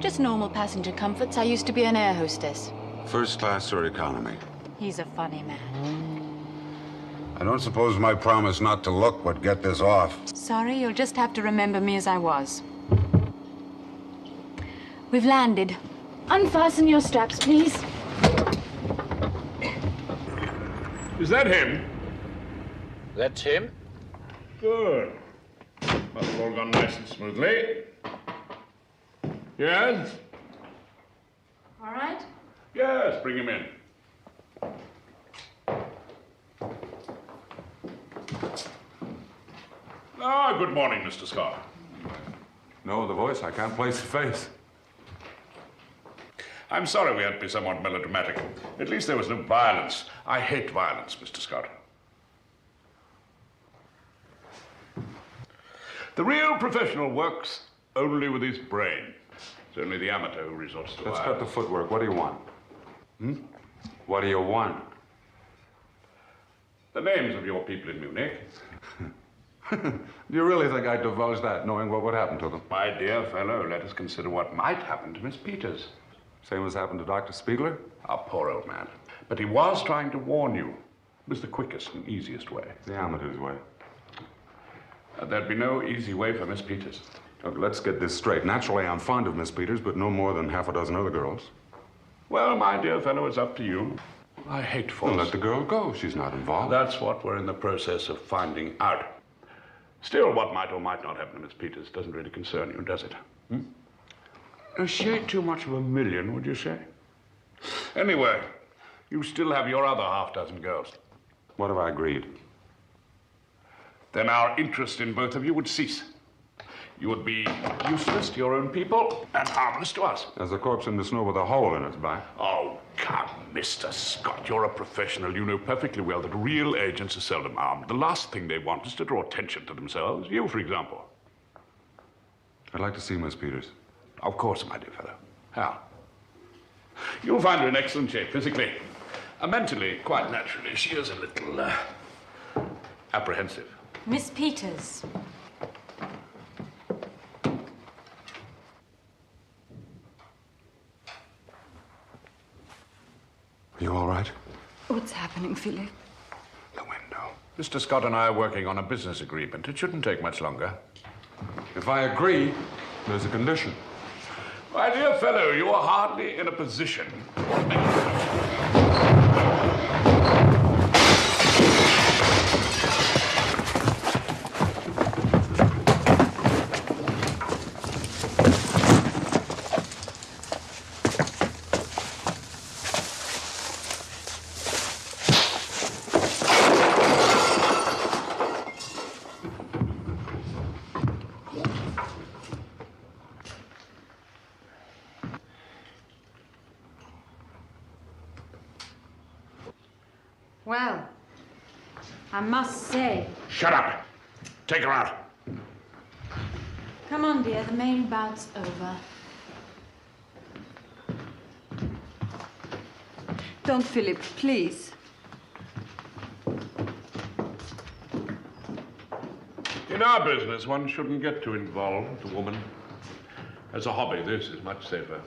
Just normal passenger comforts. I used to be an air hostess. First class or economy? He's a funny man. I don't suppose my promise not to look would get this off. Sorry, you'll just have to remember me as I was. We've landed. Unfasten your straps, please. Is that him? That's him? Good. Must have all gone nice and smoothly. Yes? All right? Yes, bring him in. Ah, good morning, Mr. Scott. No, the voice. I can't place the face. I'm sorry we had to be somewhat melodramatic. At least there was no violence. I hate violence, Mr. Scott. The real professional works only with his brain. It's only the amateur who resorts to Let's violence. cut the footwork. What do you want? What do you want? The names of your people in Munich. Do you really think I'd divulge that, knowing what would happen to them? My dear fellow, let us consider what might happen to Miss Peters. Same as happened to Dr. Spiegler? Our poor old man. But he was trying to warn you. It was the quickest and easiest way. The amateur's way. There'd be no easy way for Miss Peters. Look, let's get this straight. Naturally, I'm fond of Miss Peters, but no more than half a dozen other girls. Well, my dear fellow, it's up to you. I hate force. Well, let the girl go. She's not involved. That's what we're in the process of finding out. Still, what might or might not happen to Miss Peters doesn't really concern you, does it? She ain't too much of a million, would you say? Anyway, you still have your other half dozen girls. What have I agreed? Then our interest in both of you would cease. You would be useless to your own people and harmless to us. As a corpse in the snow with a hole in its back. Oh, come, Mr. Scott. You're a professional. You know perfectly well that real agents are seldom armed. The last thing they want is to draw attention to themselves. You, for example. I'd like to see Miss Peters. Of course, my dear fellow. How? You'll find her in excellent shape physically. Mentally, quite naturally, she is a little apprehensive. Miss Peters. Are you all right? What's happening, Philip? The window. Mr. Scott and I are working on a business agreement. It shouldn't take much longer. If I agree, there's a condition. My dear fellow, you are hardly in a position to make I must say. Shut up. Take her out. Come on, dear, the main bout's over. Don't, Philip, please. In our business, one shouldn't get too involved with a woman. As a hobby, this is much safer.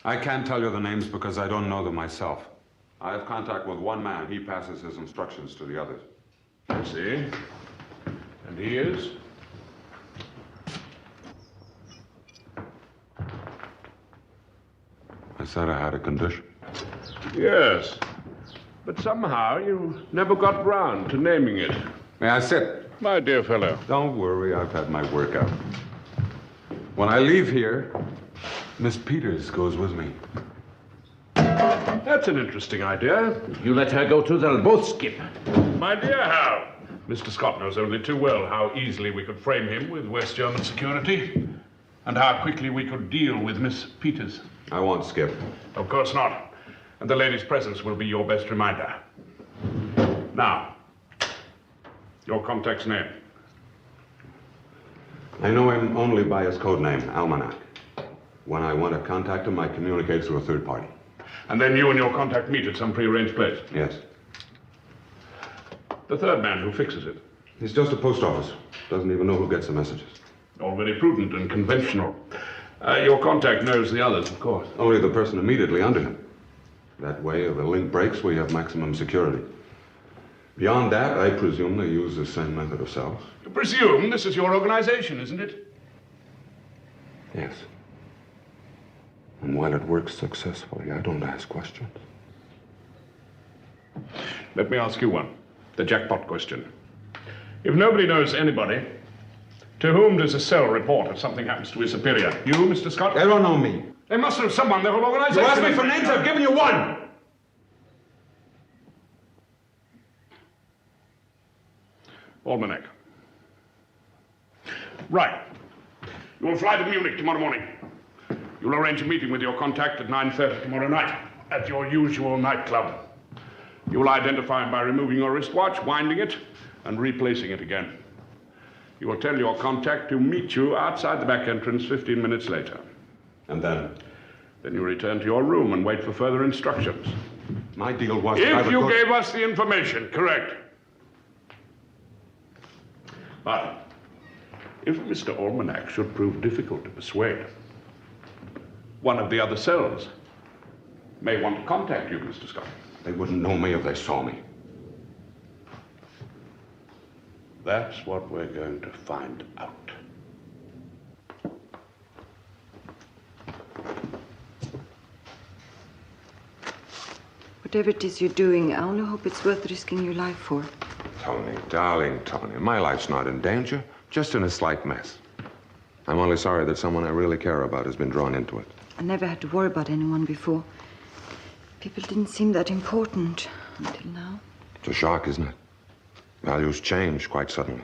I can't tell you the names because I don't know them myself. I have contact with one man. He passes his instructions to the others. I see. And he is? I said I had a condition. Yes. But somehow you never got round to naming it. May I sit? My dear fellow. Don't worry, I've had my workout. When I leave here, Miss Peters goes with me. That's an interesting idea. You let her go too, they'll both skip. My dear Hal, Mr. Scott knows only too well how easily we could frame him with West German security and how quickly we could deal with Miss Peters. I won't skip. Of course not. And the lady's presence will be your best reminder. Now, your contact's name. I know him only by his code name, Almanac. When I want to contact him, I communicate through a third party. And then you and your contact meet at some prearranged place? Yes. The third man who fixes it? He's just a post office. Doesn't even know who gets the messages. All very prudent and conventional. Your contact knows the others, of course. Only the person immediately under him. That way, if the link breaks, we have maximum security. Beyond that, I presume they use the same method of cells. You presume this is your organization, isn't it? Yes. And while it works successfully, I don't ask questions. Let me ask you one. The jackpot question. If nobody knows anybody, to whom does a cell report if something happens to his superior? You, Mr. Scott? They don't know me. They must know someone, their whole organization. You asked me for names, I've given you one! Almanac. Right. You will fly to Munich tomorrow morning. You'll arrange a meeting with your contact at 9:30 tomorrow night at your usual nightclub. You will identify him by removing your wristwatch, winding it, and replacing it again. You will tell your contact to meet you outside the back entrance 15 minutes later. And then? Then you return to your room and wait for further instructions. My deal was... If you gave us the information, correct. But if Mr. Almanac should prove difficult to persuade, one of the other cells may want to contact you, Mr. Scott. They wouldn't know me if they saw me. That's what we're going to find out. Whatever it is you're doing, I only hope it's worth risking your life for. Tony, darling Tony, my life's not in danger, just in a slight mess. I'm only sorry that someone I really care about has been drawn into it. I never had to worry about anyone before. People didn't seem that important until now. It's a shock, isn't it? Values change quite suddenly.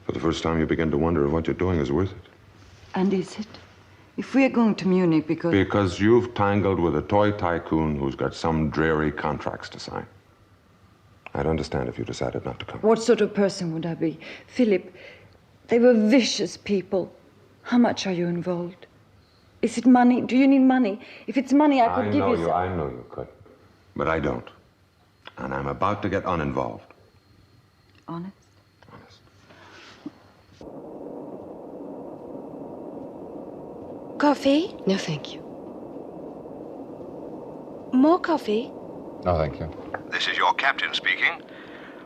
For the first time, you begin to wonder if what you're doing is worth it. And is it? If we're going to Munich because... Because you've tangled with a toy tycoon who's got some dreary contracts to sign. I'd understand if you decided not to come. What sort of person would I be? Philip, they were vicious people. How much are you involved? Is it money? Do you need money? If it's money, I could give you some. I know you could. But I don't. And I'm about to get uninvolved. Honest? Honest. Coffee? No, thank you. More coffee? No, thank you. This is your captain speaking.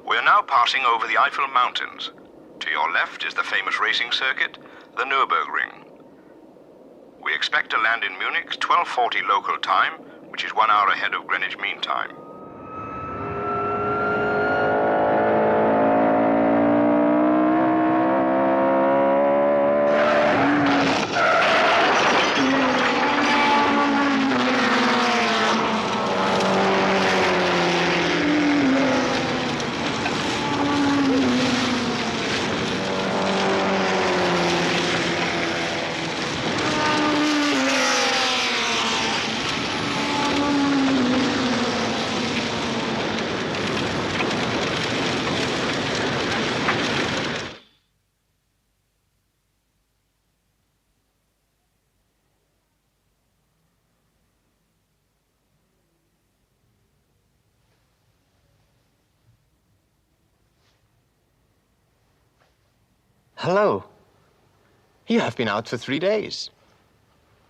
We're now passing over the Eiffel Mountains. To your left is the famous racing circuit, the Nürburgring. We expect to land in Munich 12:40 local time, which is 1 hour ahead of Greenwich Mean Time. Hello. You have been out for 3 days.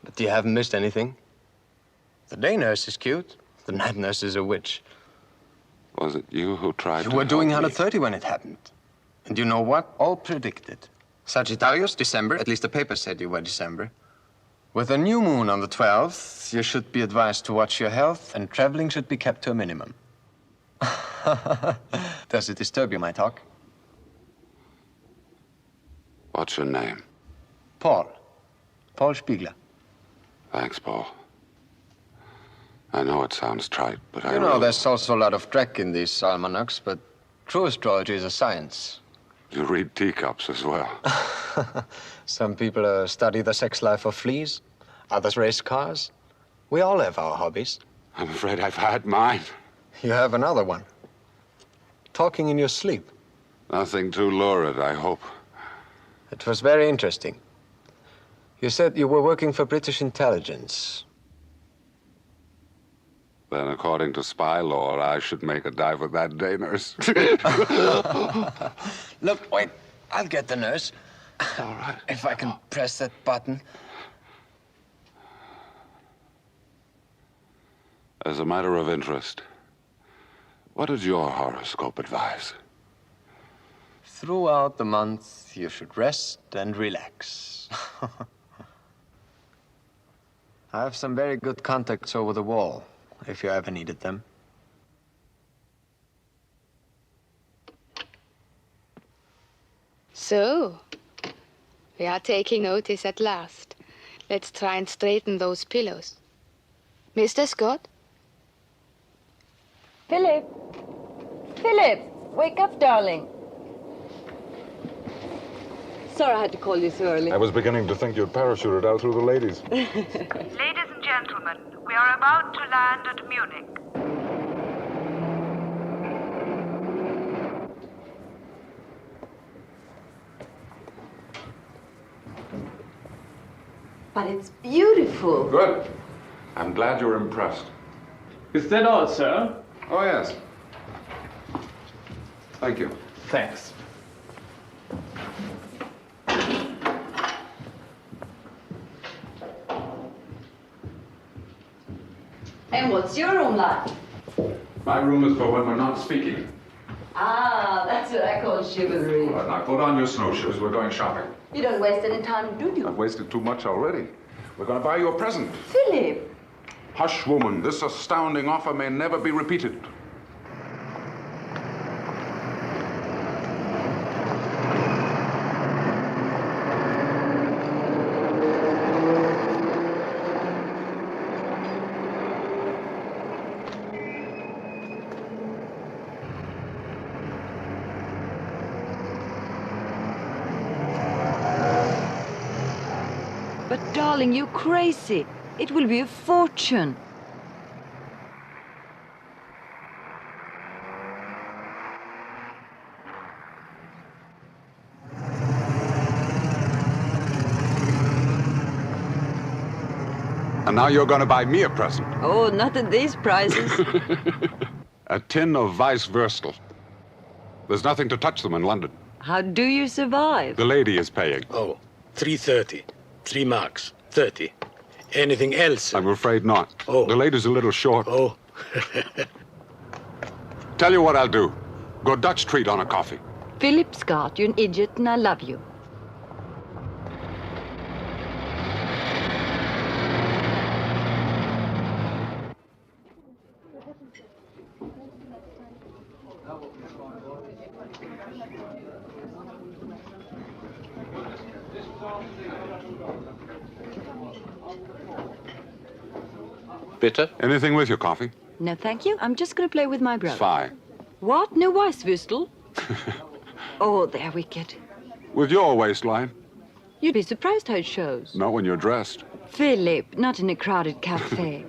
But you haven't missed anything. The day nurse is cute. The night nurse is a witch. Was it you who tried to You were doing help me? 130 when it happened. And you know what? All predicted. Sagittarius, December. At least the paper said you were December. With a new moon on the 12th, you should be advised to watch your health, and traveling should be kept to a minimum. Does it disturb you, my talk? What's your name? Paul. Paul Spiegler. Thanks, Paul. I know it sounds trite, but You know, there's also a lot of dreck in these almanacs, but true astrology is a science. You read teacups as well. Some people study the sex life of fleas. Others race cars. We all have our hobbies. I'm afraid I've had mine. You have another one. Talking in your sleep. Nothing too lurid, I hope. It was very interesting. You said you were working for British intelligence. Then, according to spy lore, I should make a dive with that day nurse. Look, wait. I'll get the nurse. All right. If I can press that button. As a matter of interest, what does your horoscope advise? Throughout the month, you should rest and relax. I have some very good contacts over the wall, if you ever needed them. So, we are taking notice at last. Let's try and straighten those pillows. Mr. Scott? Philip! Philip! Wake up, darling. Sorry I had to call you so early. I was beginning to think you'd parachuted out through the ladies. Ladies and gentlemen, we are about to land at Munich. But it's beautiful. Good. I'm glad you're impressed. Is that all, sir? Oh, yes. Thank you. Thanks. And what's your room like? My room is for when we're not speaking. Ah, that's what I call chivalry. All right, now put on your snowshoes. We're going shopping. You don't waste any time, do you? I've wasted too much already. We're going to buy you a present. Philip! Hush, woman. This astounding offer may never be repeated. But darling, you're crazy. It will be a fortune. And now you're going to buy me a present. Oh, not at these prices. A tin of Weiss Würstel. There's nothing to touch them in London. How do you survive? The lady is paying. Oh, 3.30. 3 marks. 30. Anything else? I'm afraid not. Oh. The lady's a little short. Oh. Tell you what I'll do. Go Dutch treat on a coffee. Philip Scott, you're an idiot and I love you. Bitter? Anything with your coffee? No, thank you. I'm just going to play with my brother. Fine. What? No Weisswürstel? Oh, they're wicked. With your waistline? You'd be surprised how it shows. Not when you're dressed. Philip, not in a crowded cafe.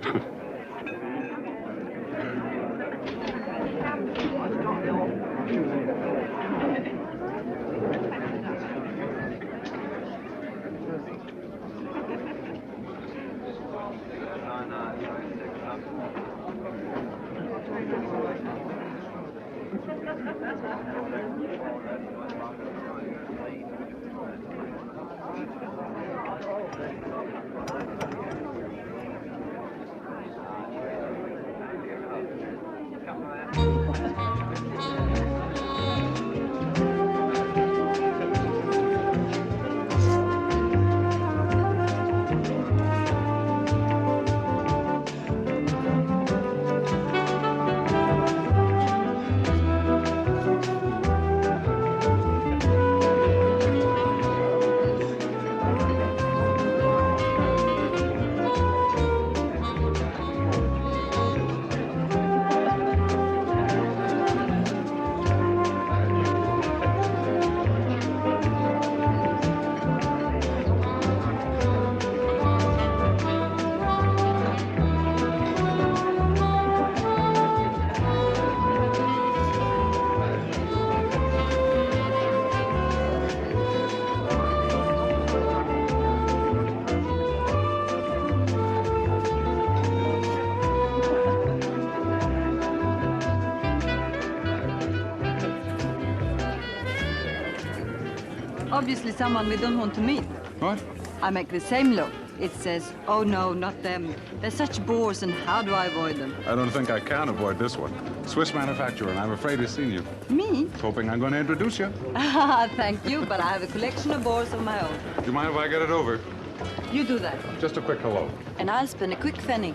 Obviously someone we don't want to meet. What? I make the same look. It says, oh no, not them. They're such bores, and how do I avoid them? I don't think I can avoid this one. Swiss manufacturer, and I'm afraid he's seen you. Me? Hoping I'm going to introduce you. Thank you, but I have a collection of bores of my own. Do you mind if I get it over? You do that. Just a quick hello. And I'll spend a quick penny.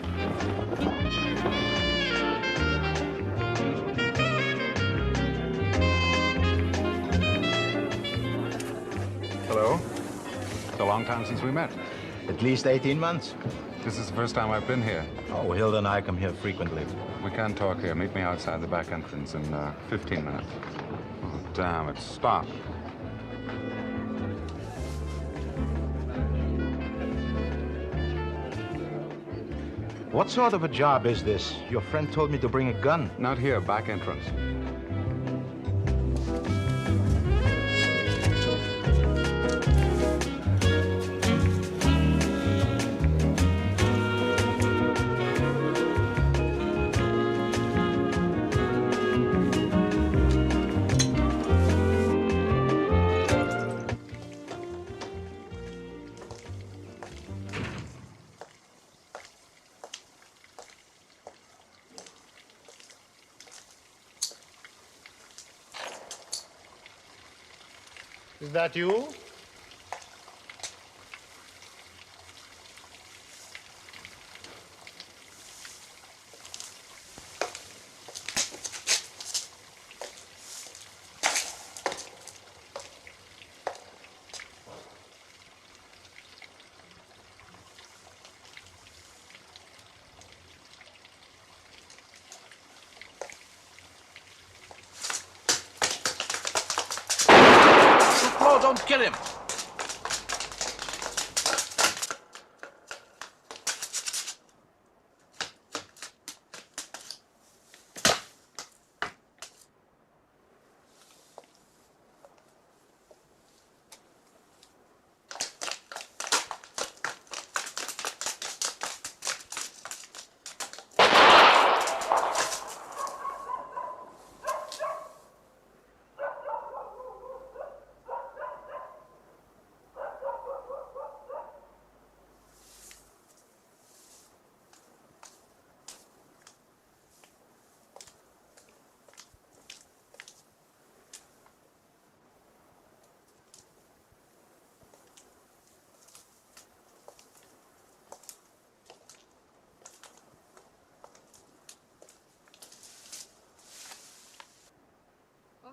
Hello. It's a long time since we met. At least 18 months. This is the first time I've been here. Oh, Hilda and I come here frequently. We can't talk here. Meet me outside the back entrance in 15 minutes. Oh, damn it. Stop. What sort of a job is this? Your friend told me to bring a gun. Not here, back entrance. Is that you? Oh, don't kill him.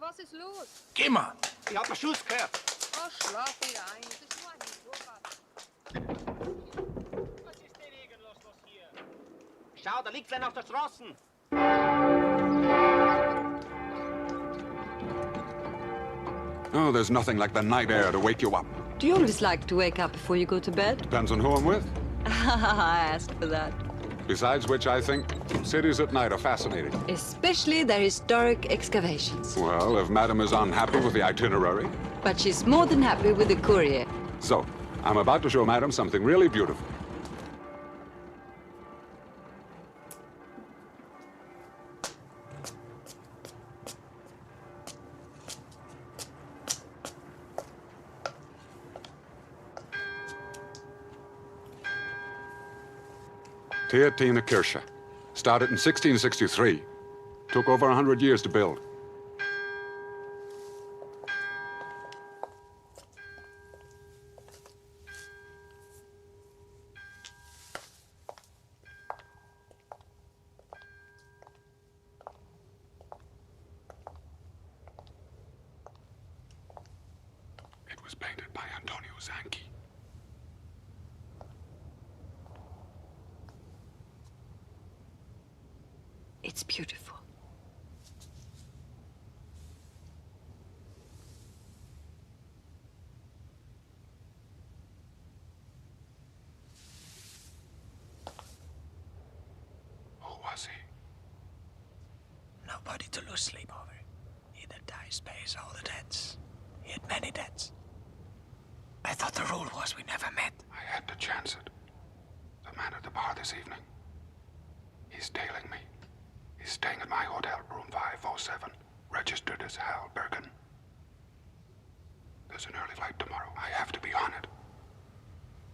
Was ist los? Geh mal. Ich hab einen Schuss gehört. Oh, schlaf wieder ein. Es ist nur ein Motorrad. Was ist denn irgendlos los hier? Schau, da liegt einer auf der Straße. Oh, there's nothing like the night air to wake you up. Do you always like to wake up before you go to bed? Depends on who I'm with. I asked for that. Besides which, I think cities at night are fascinating. Especially their historic excavations. Well, if Madame is unhappy with the itinerary. But she's more than happy with the courier. So, I'm about to show Madame something really beautiful. Theatina Kirche. Started in 1663. Took over 100 years to build. It was painted by Antonio Zanchi. It's beautiful. Who was he? Nobody to lose sleep over. He that dies pays all the debts. He had many debts. I thought the rule was we never met. I had to chance it. The man at the bar this evening. He's tailing me. He's staying at my hotel, room 507, registered as Hal Bergen. The there's an early flight tomorrow. I have to be on it.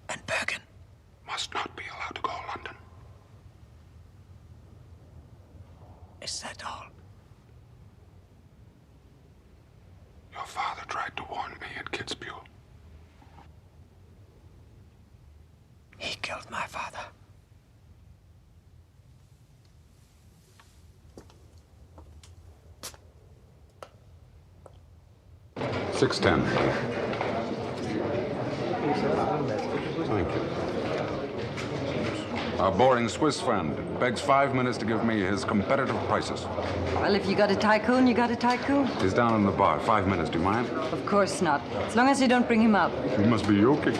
And Bergen? Must not be allowed to call London. Is that all? Your father tried to warn me at Kitzbühel. He killed my father. $6.10. Thank you. Our boring Swiss friend begs 5 minutes to give me his competitive prices. Well, if you got a tycoon, you got a tycoon. He's down in the bar. 5 minutes, do you mind? Of course not. As long as you don't bring him up. You must be joking.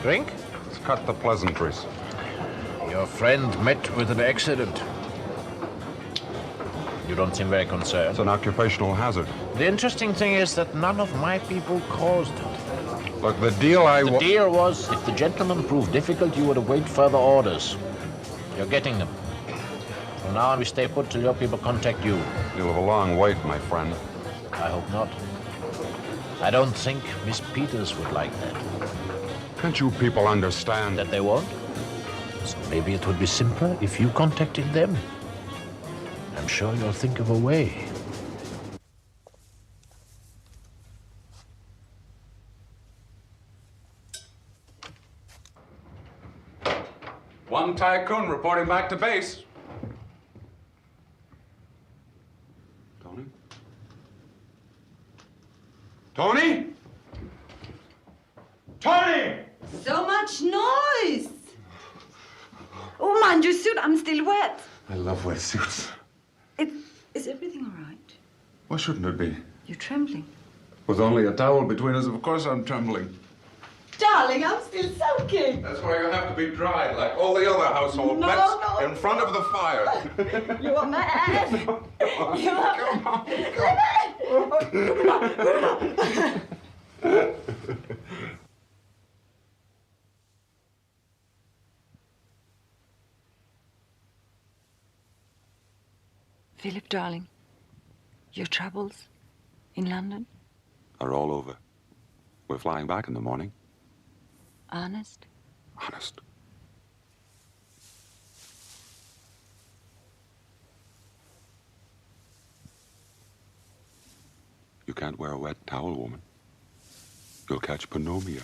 Drink? Let's cut the pleasantries. Your friend met with an accident. You don't seem very concerned. It's an occupational hazard. The interesting thing is that none of my people caused it. Look, the deal The deal was, if the gentleman proved difficult, you would await further orders. You're getting them. From now on, we stay put till your people contact you. You'll have a long wait, my friend. I hope not. I don't think Miss Peters would like that. Can't you people understand? That they won't? So maybe it would be simpler if you contacted them. I'm sure you'll think of a way. One tycoon reporting back to base. Tony? Tony? Tony! So much noise! Oh, mind your suit, I'm still wet. I love wetsuits. Is everything all right? Why shouldn't it be? You're trembling. With only a towel between us, of course I'm trembling. Darling, I'm still soaking. That's why you have to be dried like all the other household No, pets no. in front of the fire. You are mad. You are mad. Philip, darling, your troubles in London? Are all over. We're flying back in the morning. Honest? Honest. You can't wear a wet towel, woman. You'll catch pneumonia.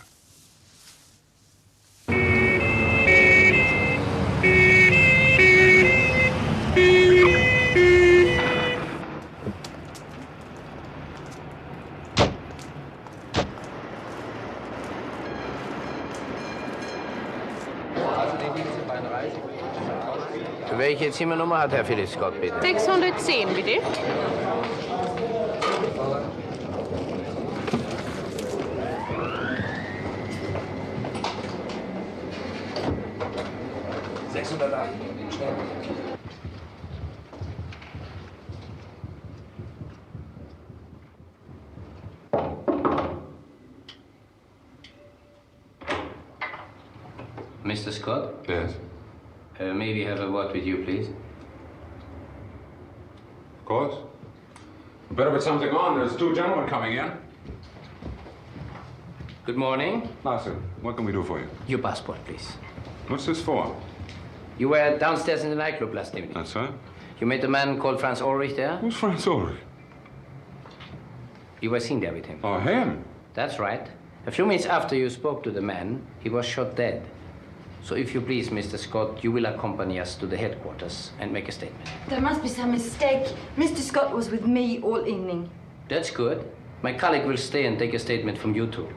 Welche Zimmernummer hat Herr Philip Scott, bitte? 610, bitte. Mr. Scott? Yes? May we have a word with you, please? Of course. Better put something on. There's two gentlemen coming in. Good morning. Larson, what can we do for you? Your passport, please. What's this for? You were downstairs in the nightclub last evening. That's right. You met a man called Franz Ulrich there? Who's Franz Ulrich? You were seen there with him. Oh, him? That's right. A few minutes after you spoke to the man, he was shot dead. So if you please, Mr. Scott, you will accompany us to the headquarters and make a statement. There must be some mistake. Mr. Scott was with me all evening. That's good. My colleague will stay and take a statement from you two.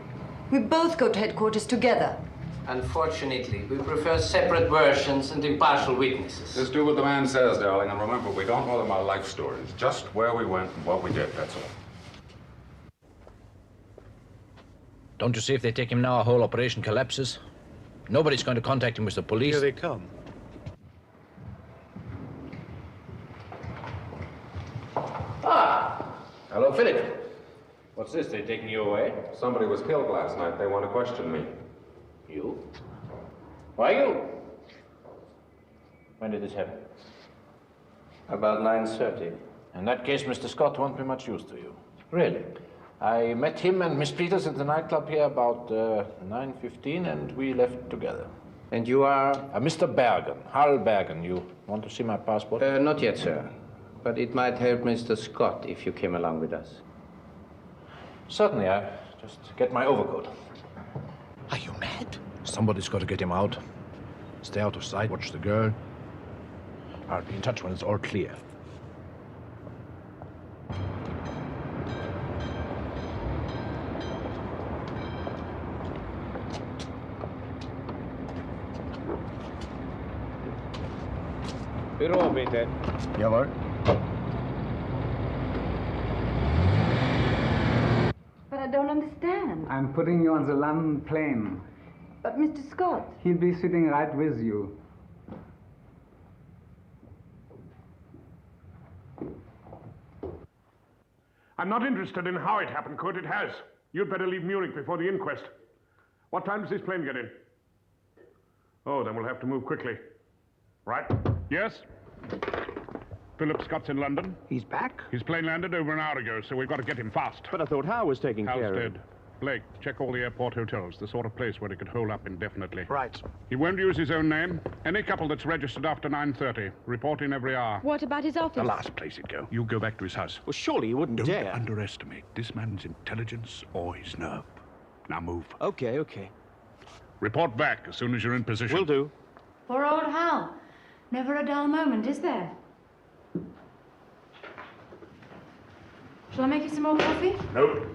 We both go to headquarters together. Unfortunately, we prefer separate versions and impartial witnesses. Just do what the man says, darling, and remember, we don't owe them our life stories. Just where we went and what we did, that's all. Don't you see if they take him now, our whole operation collapses? Nobody's going to contact him with the police. Here they come. Ah! Hello, Philip. What's this? They taking you away? Somebody was killed last night. They want to question me. You? Why you? When did this happen? About 9:30. In that case, Mr. Scott won't be much use to you. Really? I met him and Miss Peters at the nightclub here about 9:15, and we left together. And you are? Mr. Bergen, Hal Bergen. You want to see my passport? Not yet, sir. But it might help Mr. Scott if you came along with us. Certainly. I just get my overcoat. Are you mad? Somebody's got to get him out. Stay out of sight, watch the girl. I'll be in touch when it's all clear. Byrå, bitte. Jawohl. But I don't understand. I'm putting you on the London plane. But Mr. Scott. He'll be sitting right with you. I'm not interested in how it happened, Kurt. It has. You'd better leave Munich before the inquest. What time does this plane get in? Oh, then we'll have to move quickly. Right? Yes? Philip Scott's in London. He's back? His plane landed over an hour ago, so we've got to get him fast. But I thought Hal was taking Hal's care of dead. it. Blake, check all the airport hotels, the sort of place where he could hole up indefinitely. Right. He won't use his own name. Any couple that's registered after 9:30. Report in every hour. What about his office? The last place he'd go. You go back to his house. Well, surely you wouldn't Don't dare. underestimate this man's intelligence or his nerve. Now move. Okay, okay. Report back as soon as you're in position. Will do. Poor old Hal. Never a dull moment, is there? Shall I make you some more coffee? No.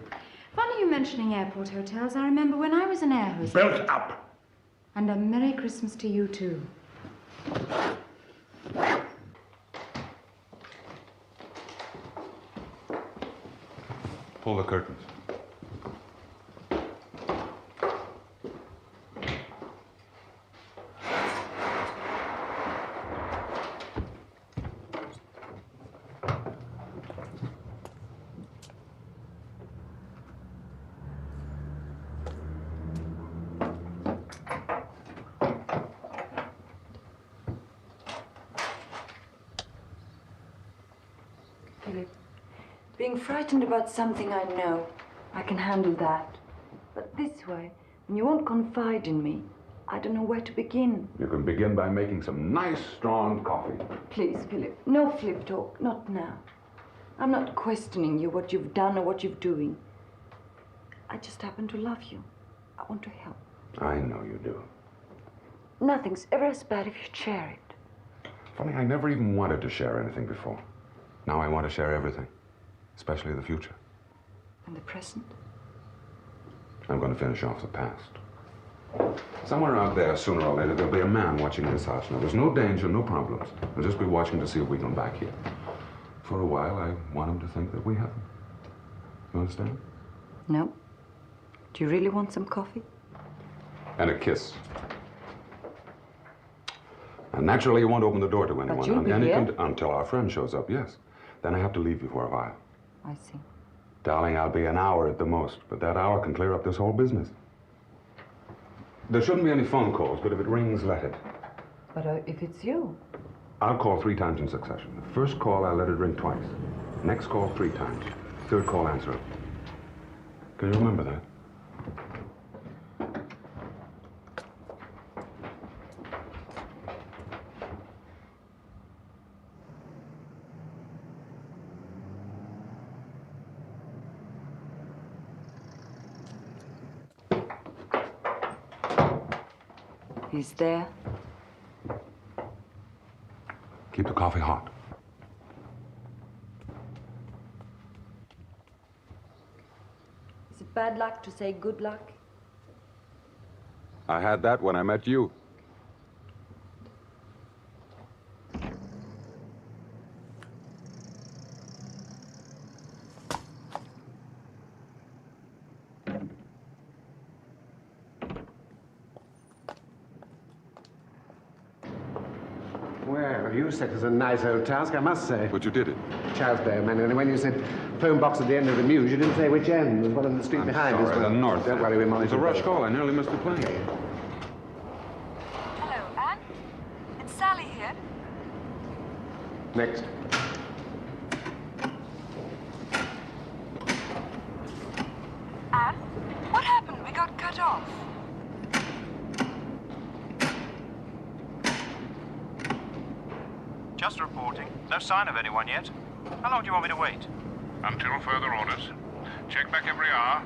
Funny you mentioning airport hotels. I remember when I was an air hostess. Belt up. And a Merry Christmas to you, too. Pull the curtains. Philip, being frightened about something I know, I can handle that. But this way, when you won't confide in me, I don't know where to begin. You can begin by making some nice, strong coffee. Please, Philip, no flip talk, not now. I'm not questioning you, what you've done or what you're doing. I just happen to love you. I want to help. I know you do. Nothing's ever as bad if you share it. Funny, I never even wanted to share anything before. Now I want to share everything, especially the future. And the present? I'm going to finish off the past. Somewhere out there, sooner or later, there'll be a man watching this house. Now, there's no danger, no problems. We'll just be watching to see if we come back here. For a while, I want him to think that we haven't. You understand? No. Do you really want some coffee? And a kiss. And naturally, you won't open the door to anyone. you'll be here? Until our friend shows up, yes. Then I have to leave you for a while. I see. Darling, I'll be an hour at the most, but that hour can clear up this whole business. There shouldn't be any phone calls, but if it rings, let it. But if it's you? I'll call 3 times in succession. The first call, I'll let it ring twice. Next call, 3 times. Third call, answer it. Can you remember that? He's there. Keep the coffee hot. Is it bad luck to say good luck? I had that when I met you. Well, you set us a nice old task, I must say. But you did it. Charles Bowman, and when you said phone box at the end of the mews, you didn't say which end. There's one on the street behind us. Sorry, the north. Don't worry, we It's monitor a rush both. call. I nearly missed the plane. ahead. Next. Anne, what happened? We got cut off. Just reporting. No sign of anyone yet. How long do you want me to wait? Until further orders. Check back every hour.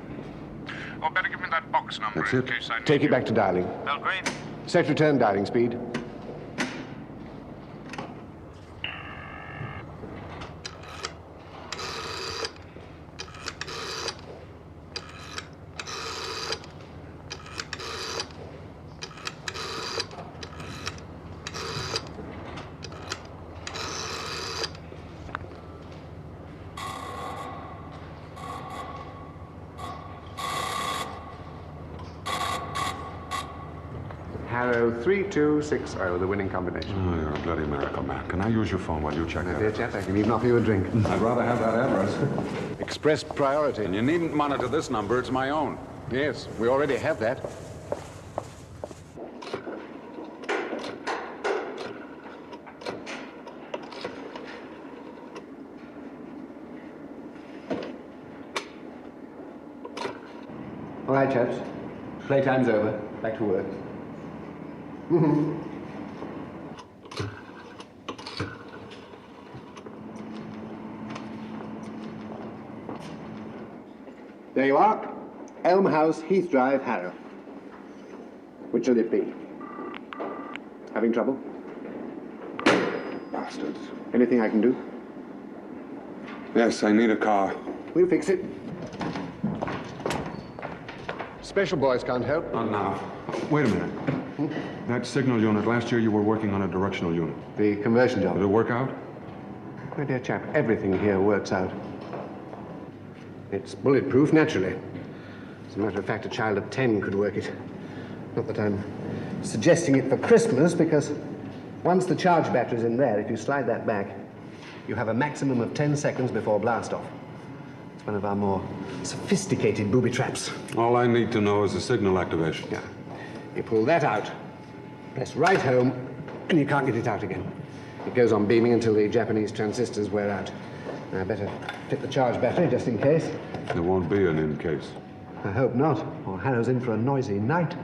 Or better give me that box number That's in it. case I need Take you. it back to dialing. Belgrave. Set return dialing speed. Harrow 3260, the winning combination. Oh, you're a bloody miracle, man. Can I use your phone while you check that? Dear chap, I can even offer you a drink. I'd rather have that address. Express priority. And you needn't monitor this number. It's my own. Yes, we already have that. All right, chaps. Playtime's over. Back to work. There you are. Elm House, Heath Drive, Harrow. Which shall it be? Having trouble? Bastards. Anything I can do? Yes, I need a car. We'll fix it. Special boys can't help. Not now. Wait a minute. That signal unit, last year you were working on a directional unit. The conversion job. Did it work out? My dear chap, everything here works out. It's bulletproof, naturally. As a matter of fact, a child of 10 could work it. Not that I'm suggesting it for Christmas, because once the charge battery's in there, if you slide that back, you have a maximum of 10 seconds before blast-off. It's one of our more sophisticated booby traps. All I need to know is the signal activation. Yeah. You pull that out, press right home, and you can't get it out again. It goes on beaming until the Japanese transistors wear out. I better fit the charge battery just in case. There won't be an in case. I hope not, or Harrow's in for a noisy night.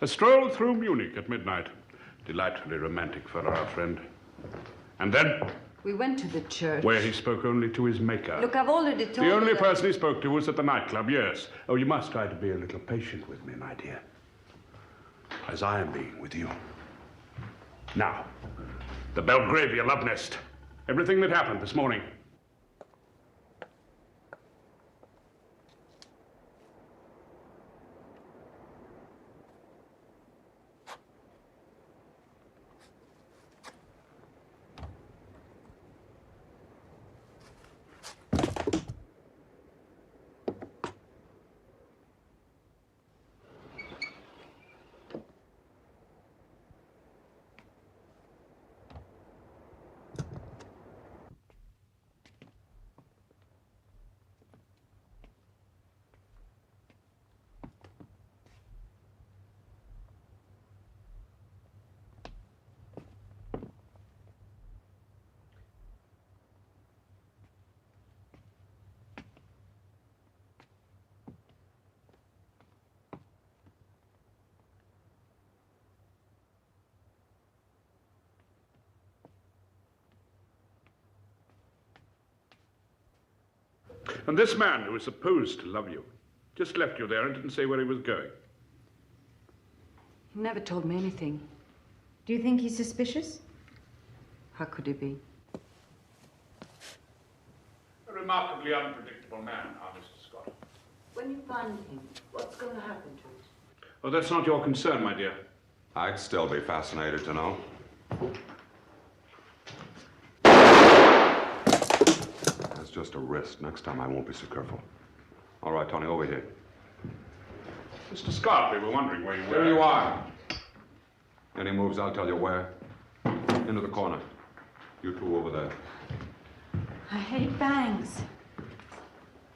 A stroll through Munich at midnight. Delightfully romantic for our friend. And then, We went to the church. where he spoke only to his maker. Look, I've already told The you only that- person he spoke to was at the nightclub, yes. Oh, you must try to be a little patient with me, my dear. As I am being with you. Now, the Belgravia love nest. Everything that happened this morning. And this man who was supposed to love you just left you there and didn't say where he was going. He never told me anything. Do you think he's suspicious? How could he be? remarkably unpredictable man, our Mr. Scott. When you find him, what's going to happen to it? Oh, that's not your concern, my dear. I'd still be fascinated to know. That's just a wrist. Next time I won't be so careful. All right, Tony, over here. Mr. Scott, we were wondering where you were. Here you are. Any moves, I'll tell you where. Into the corner. You two over there. I hate bangs.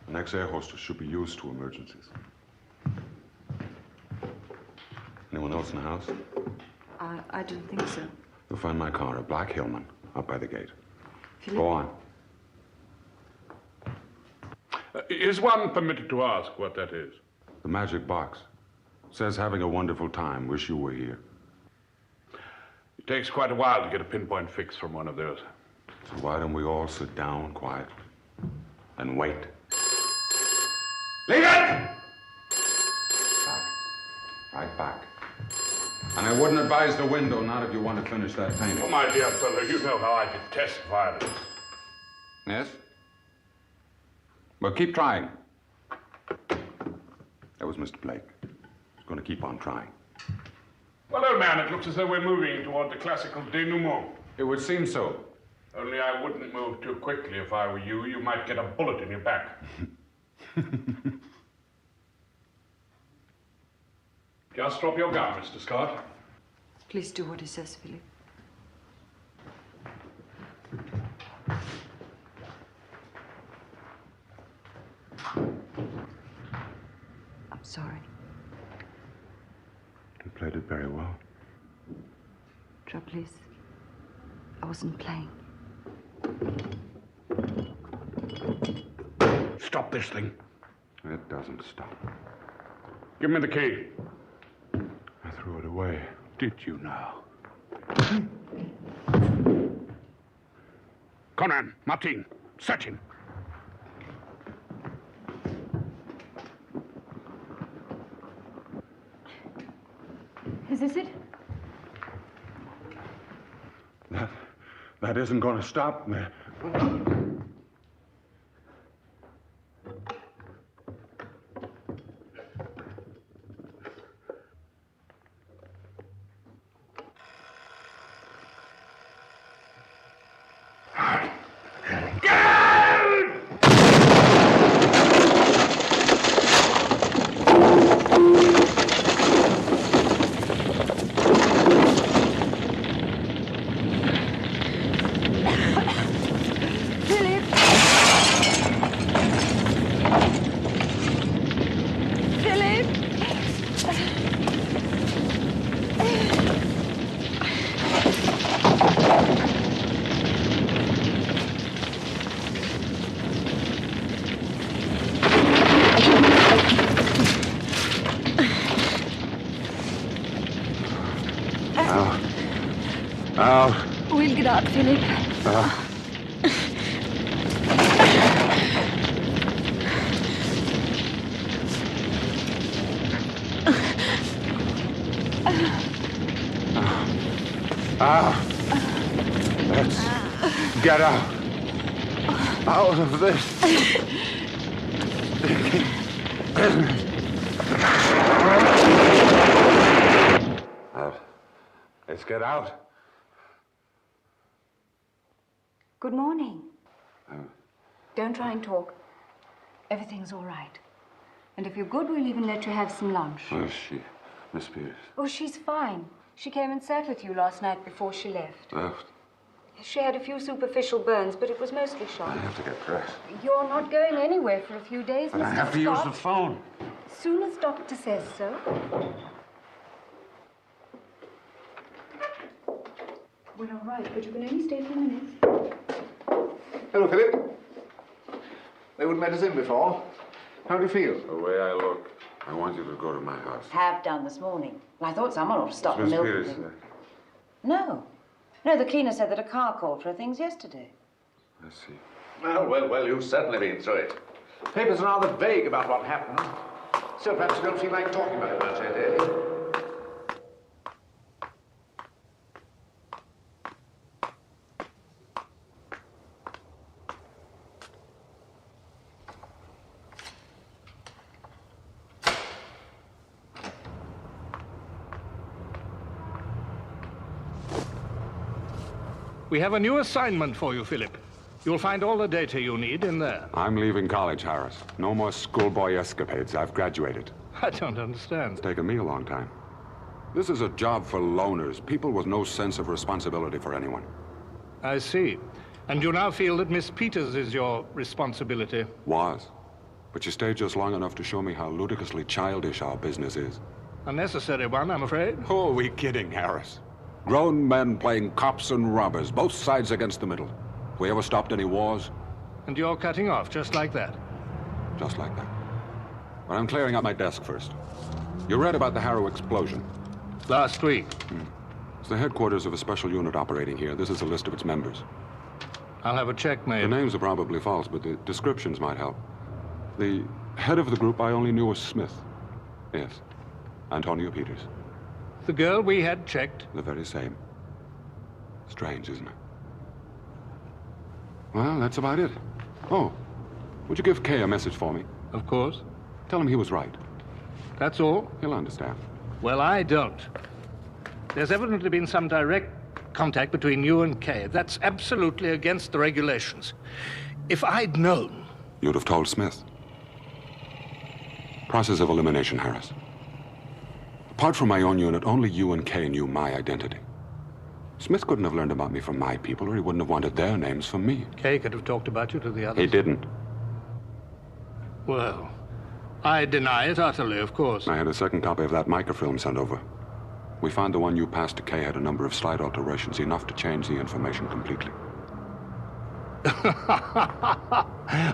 The next air hostess should be used to emergencies. Anyone else in the house? I don't think so. You'll find my car, a black Hillman, up by the gate. Philip? Go on. Is one permitted to ask what that is? The magic box. Says having a wonderful time. Wish you were here. It takes quite a while to get a pinpoint fix from one of those. So why don't we all sit down quietly and wait? Leave it! Back. Right back. And I wouldn't advise the window, not if you want to finish that painting. Oh, my dear fellow, you know how I detest violence. Yes? Well, keep trying. That was Mr. Blake. He's going to keep on trying. Well, old man, it looks as though we're moving toward the classical denouement. It would seem so. Only I wouldn't move too quickly if I were you. You might get a bullet in your back. Just drop your gun, Mr. Scott. Please do what he says, Philip. I'm sorry. You played it very well. Trouble is, I wasn't playing. Stop this thing. It doesn't stop. Give me the key. I threw it away. Did you now? Conan, Martin, search him. Is this it? That isn't going to stop me. We'll get out, Philip. Let's get out. Out of this. Let's get out. Good morning. Don't try and talk. Everything's all right. And if you're good, we'll even let you have some lunch. Where's she, Miss Peters? Oh, she's fine. She came and sat with you last night before she left. Left? She had a few superficial burns, but it was mostly shock. I have to get dressed. You're not going anywhere for a few days, But Mr. I have to use the phone. As soon as doctor says so. Well, all right, but you can only stay 10 minutes. Hello, Philip. They wouldn't let us in before. How do you feel? The way I look, I want you to go to my house. Have done this morning. Well, I thought someone ought to stop the Miss milk. Peters, No. No, the cleaner said that a car called for her things yesterday. I see. Well, you've certainly been through it. Papers are rather vague about what happened. Still, perhaps you don't feel like talking about it much, eh? We have a new assignment for you, Philip. You'll find all the data you need in there. I'm leaving college, Harris. No more schoolboy escapades. I've graduated. I don't understand. It's taken me a long time. This is a job for loners, people with no sense of responsibility for anyone. I see. And you now feel that Miss Peters is your responsibility? Was. But she stayed just long enough to show me how ludicrously childish our business is. A necessary one, I'm afraid. Who are we kidding, Harris? Grown men playing cops and robbers, both sides against the middle. Have we ever stopped any wars? And you're cutting off just like that? Just like that. But I'm clearing out my desk first. You read about the Harrow explosion? Last week. It's the headquarters of a special unit operating here. This is a list of its members. I'll have a check made. The names are probably false, but the descriptions might help. The head of the group I only knew as Smith. Yes, Antonia Peters. The girl we had checked? The very same. Strange, isn't it? Well, that's about it. Oh, would you give Kay a message for me? Of course. Tell him he was right. That's all? He'll understand. Well, I don't. There's evidently been some direct contact between you and Kay. That's absolutely against the regulations. If I'd known... You'd have told Smith. Process of elimination, Harris. Apart from my own unit, only you and Kay knew my identity. Smith couldn't have learned about me from my people, or he wouldn't have wanted their names from me. Kay could have talked about you to the others. He didn't. Well, I deny it utterly, of course. I had a second copy of that microfilm sent over. We found the one you passed to Kay had a number of slight alterations, enough to change the information completely.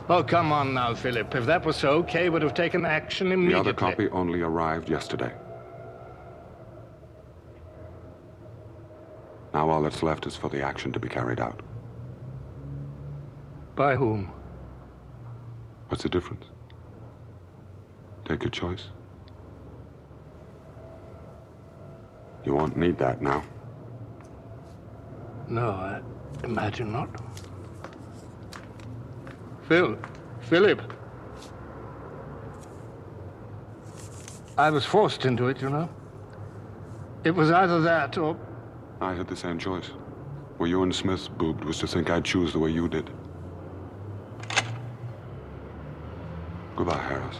Oh, come on now, Philip. If that was so, Kay would have taken action immediately. The other copy only arrived yesterday. Now all that's left is for the action to be carried out. By whom? What's the difference? Take your choice. You won't need that now. No, I imagine not. Philip. I was forced into it, you know. It was either that or... I had the same choice. Where you and Smith boobed was to think I'd choose the way you did. Goodbye, Harris.